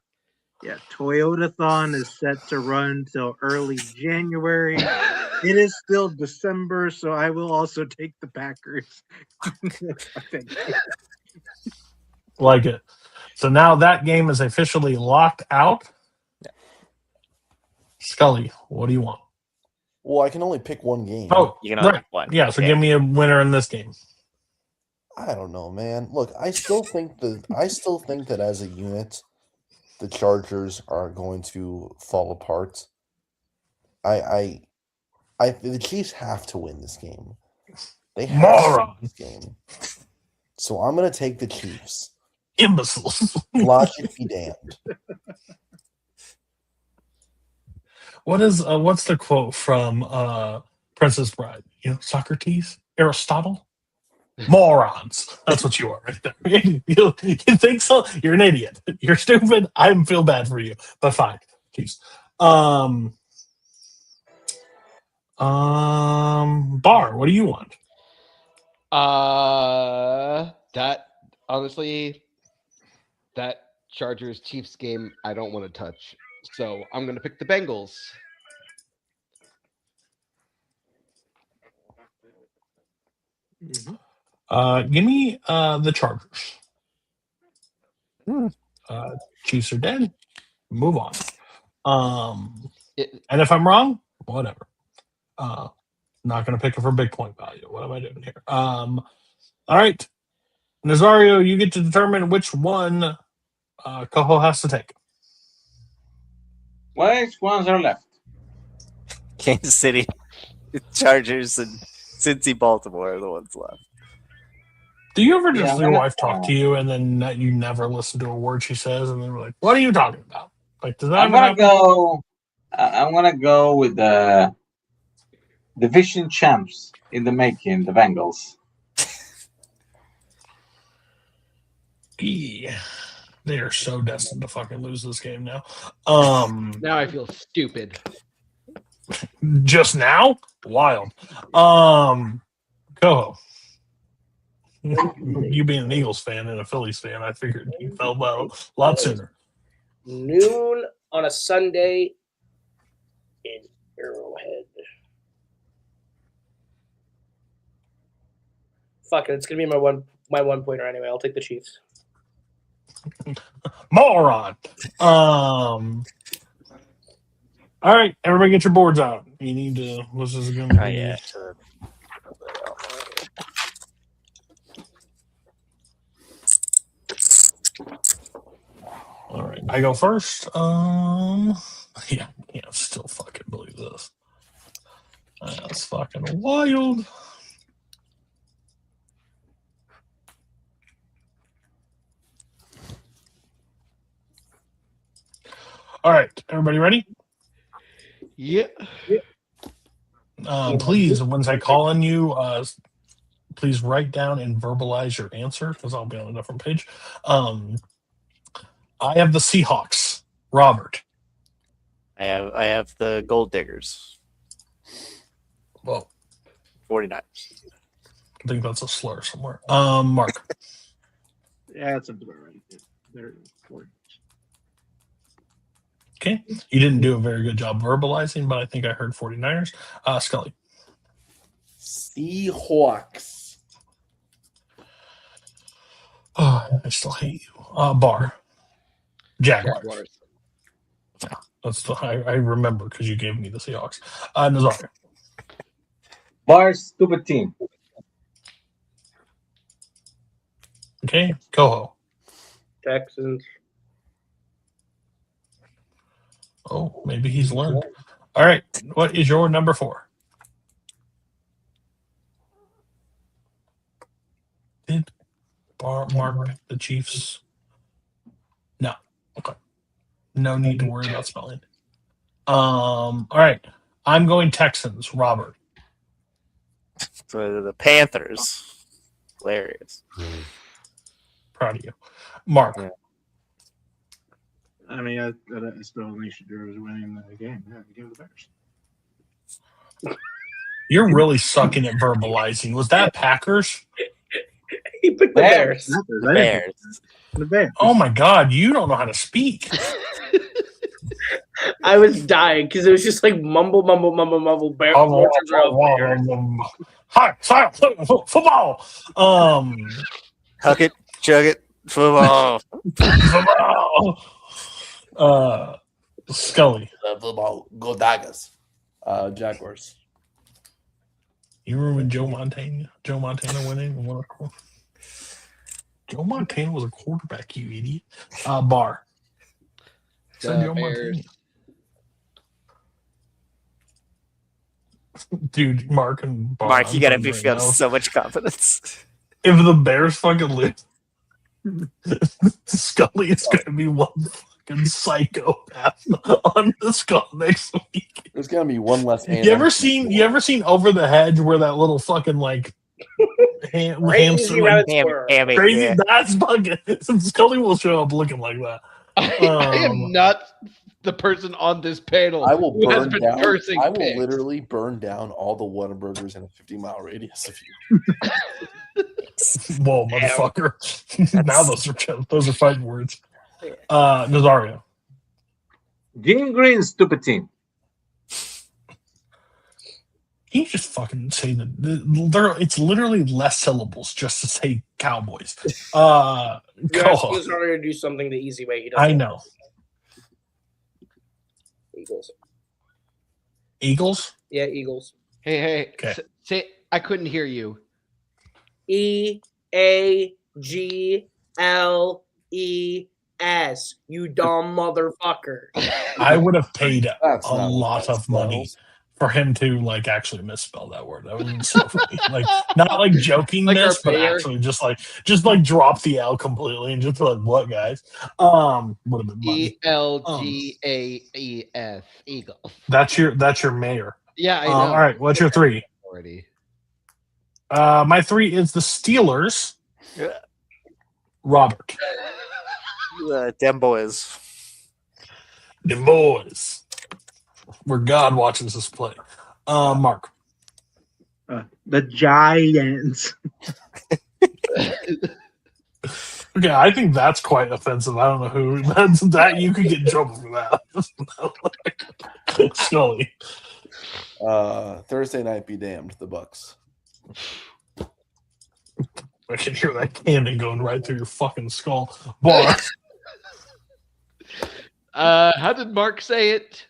Yeah, Toyotathon is set to run till early January. It is still December, so I will also take the Packers. I think. Like it. So now that game is officially locked out. Scully, what do you want? Well, I can only pick one game. Oh, You can only right. pick one. Yeah, so Okay. give me a winner in this game. I don't know, man. Look, I still think that as a unit, the Chargers are going to fall apart. The Chiefs have to win this game. They have to Moron. win this game. So I'm gonna take the Chiefs. Imbeciles. Logic be damned. What's the quote from Princess Bride? Socrates? Aristotle? Morons. That's what you are right there. You think so? You're an idiot. You're stupid. I feel bad for you. But fine. Jeez. Bar, what do you want? That honestly, that Chargers Chiefs game, I don't want to touch. So I'm gonna pick the Bengals. Give me the Chargers. Hmm. Chiefs are dead. Move on. It, And if I'm wrong, whatever. Not going to pick it for big point value. What am I doing here? All right. Nazario, you get to determine which one Coho has to take. Which ones are left? Kansas City, Chargers, and Cincy, Baltimore are the ones left. Do you ever just Yeah, let your I'm wife talk to you and then you never listen to a word she says, and then we're like, "What are you talking about?" Like, does that I'm ever gonna happen? go. I'm gonna go with the division champs in the making, the Bengals. Yeah. They are so destined to fucking lose this game now. Now I feel stupid. Just now, wild. Coho. You being an Eagles fan and a Phillies fan, I figured you felt well a lot sooner. Noon on a Sunday in Arrowhead. Fuck it, it's gonna be my one pointer anyway. I'll take the Chiefs. Moron. All right, everybody, get your boards out. You need to. This is going to be. Oh, yeah. All right, I go first. Yeah, still fucking believe this. That's fucking wild. All right, everybody ready? Yeah. Please, once I call on you, please write down and verbalize your answer because I'll be on a different page. I have the Seahawks. Robert. I have the Gold Diggers. Whoa. 49ers. I think that's a slur somewhere. Mark. Yeah, that sounds about right. They're 40. Okay. You didn't do a very good job verbalizing, but I think I heard 49ers. Scully. Seahawks. Oh, I still hate you. Bar. Jaguars. That's the I remember because you gave me the Seahawks. Nazario. Bars, stupid team. Okay. Coho. Texans. Oh, maybe he's learned. All right. What is your number 4? Did Mark pick the Chiefs? No. Okay. No need to worry about spelling. All right. I'm going Texans. Robert. So the Panthers. Hilarious. Proud of you. Mark. Yeah. I mean, I still think Shador is winning the game. Yeah, give the Bears. You're really sucking at verbalizing. Was that Packers? He picked the Bears. The Bears. The Bears. Oh my God, you don't know how to speak. I was dying because it was just like mumble. Bears. Hi, football. Huck it, chug it, football. Scully. Football. Go Daggers. Jaguars. You remember Joe Montana? Joe Montana winning? Joe Montana was a quarterback, you idiot. Bar. Said Joe Montana. Dude, Mark and Bar. Mark, you gotta be right feeling now. so much confidence. If the Bears fucking lose, Scully is gonna be one fucking psychopath on this call next week. There's gonna be one less. You ever seen Over the Hedge where that little fucking like hamster like, crazy? Yeah. That's fucking. Scully will show up looking like that. I am not the person on this panel. I will who has burn been down. cursing I will pigs. literally burn down all the Whataburgers in a 50-mile radius of you. Whoa, motherfucker! Now those are fighting words. Nazario. Jim Green, stupid team. Can you just fucking say that? It's literally less syllables just to say Cowboys. You're Coho. asking Nazario to do something the easy way. He doesn't. I know. Eagles. Eagles? Yeah, Eagles. Hey, Okay. say I couldn't hear you. EAGLES. S, you dumb motherfucker. I would have paid That's a not what lot that of money spells. for him to like actually misspell that word. That would have been so funny. Like not like joking Like our miss, but payer. actually just like drop the L completely and just be like, what guys? Would have been money. ELGAES, Eagle. That's your mayor. Yeah, I know. All right, what's your 3? Already. My 3 is the Steelers. Robert. Dem boys. The boys. Where God watches us play. Mark. The Giants. Okay, I think that's quite offensive. I don't know who that you could get in trouble for that. Scully. Thursday night be damned, the Bucks. I can hear that cannon going right through your fucking skull. Bar. How did Mark say it?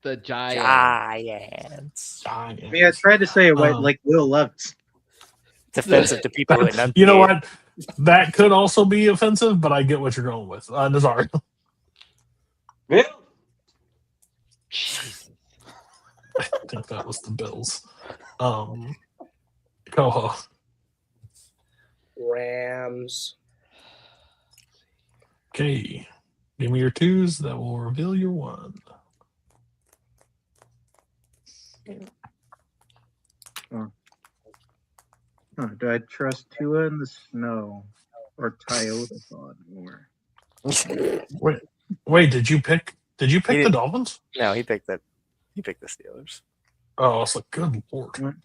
The Giants. Giants. I mean, I tried to say it like Will Levis. It's offensive to people who enunciate. You know what? That could also be offensive, but I get what you're going with. Nazari. Bill. I think that was the Bills. Coho. Rams. Okay. Give me your 2s. That will reveal your 1. Do I trust Tua in the snow or Toyota more? Wait, did you pick the Dolphins? No, he picked the Steelers. Oh, I was like, good lord.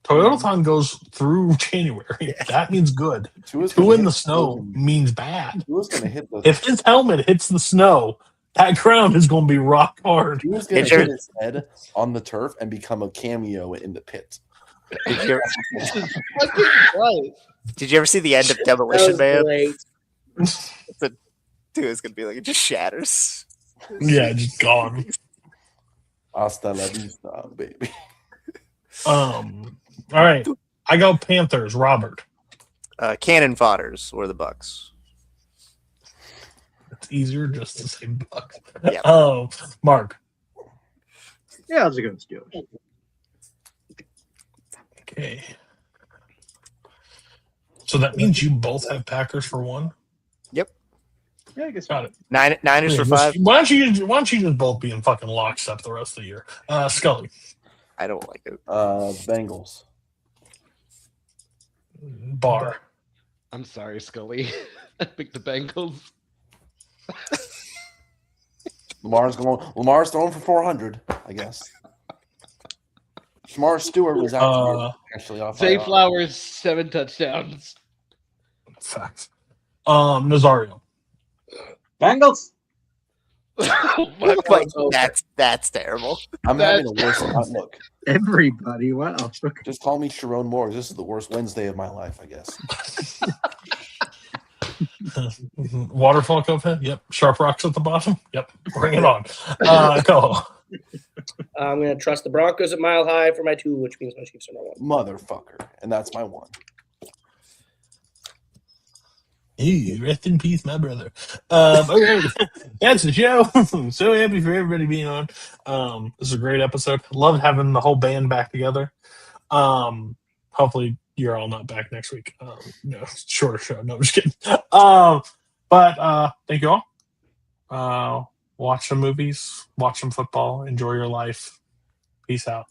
Toyotathon goes through January. That means good. Two in the snow means bad. Gonna hit the If his helmet hits the snow, that ground is going to be rock hard. He was going to hit his head on the turf and become a cameo in the pit. Did you ever see the end of Demolition Man? The dude is gonna be like, it just shatters. Yeah, just gone. Hasta la vista, baby. All right, I go Panthers. Robert. Cannon fodders or the Bucks. It's easier just to say Bucks. Yeah. Mark. Yeah, I was going to Steelers. Okay. So that means you both have Packers for 1? Yep. Yeah, I guess. Got it. Niners for 5. Why don't you just both be in fucking lockstep the rest of the year? Scully. I don't like it. Bengals. Bar. I'm sorry, Scully. I picked the Bengals. Lamar's throwing for 400, I guess. Shamar Stewart was out actually off. Zay Flowers 7 touchdowns. Facts. Nazario. Bengals. That's terrible. I'm having the worst. Look, everybody. Wow. Just call me Sharon Moore. This is the worst Wednesday of my life, I guess. Waterfall Cove. Yep. Sharp rocks at the bottom. Yep. Bring it on. Go. I'm going to trust the Broncos at Mile High for my 2, which means my Chiefs are my 1. Motherfucker. And that's my 1. Hey, rest in peace, my brother. Okay. That's the show. I'm so happy for everybody being on. This is a great episode. Love having the whole band back together. Hopefully you're all not back next week. No, shorter show. No, I'm just kidding. But thank you all. Watch some movies, watch some football, enjoy your life. Peace out.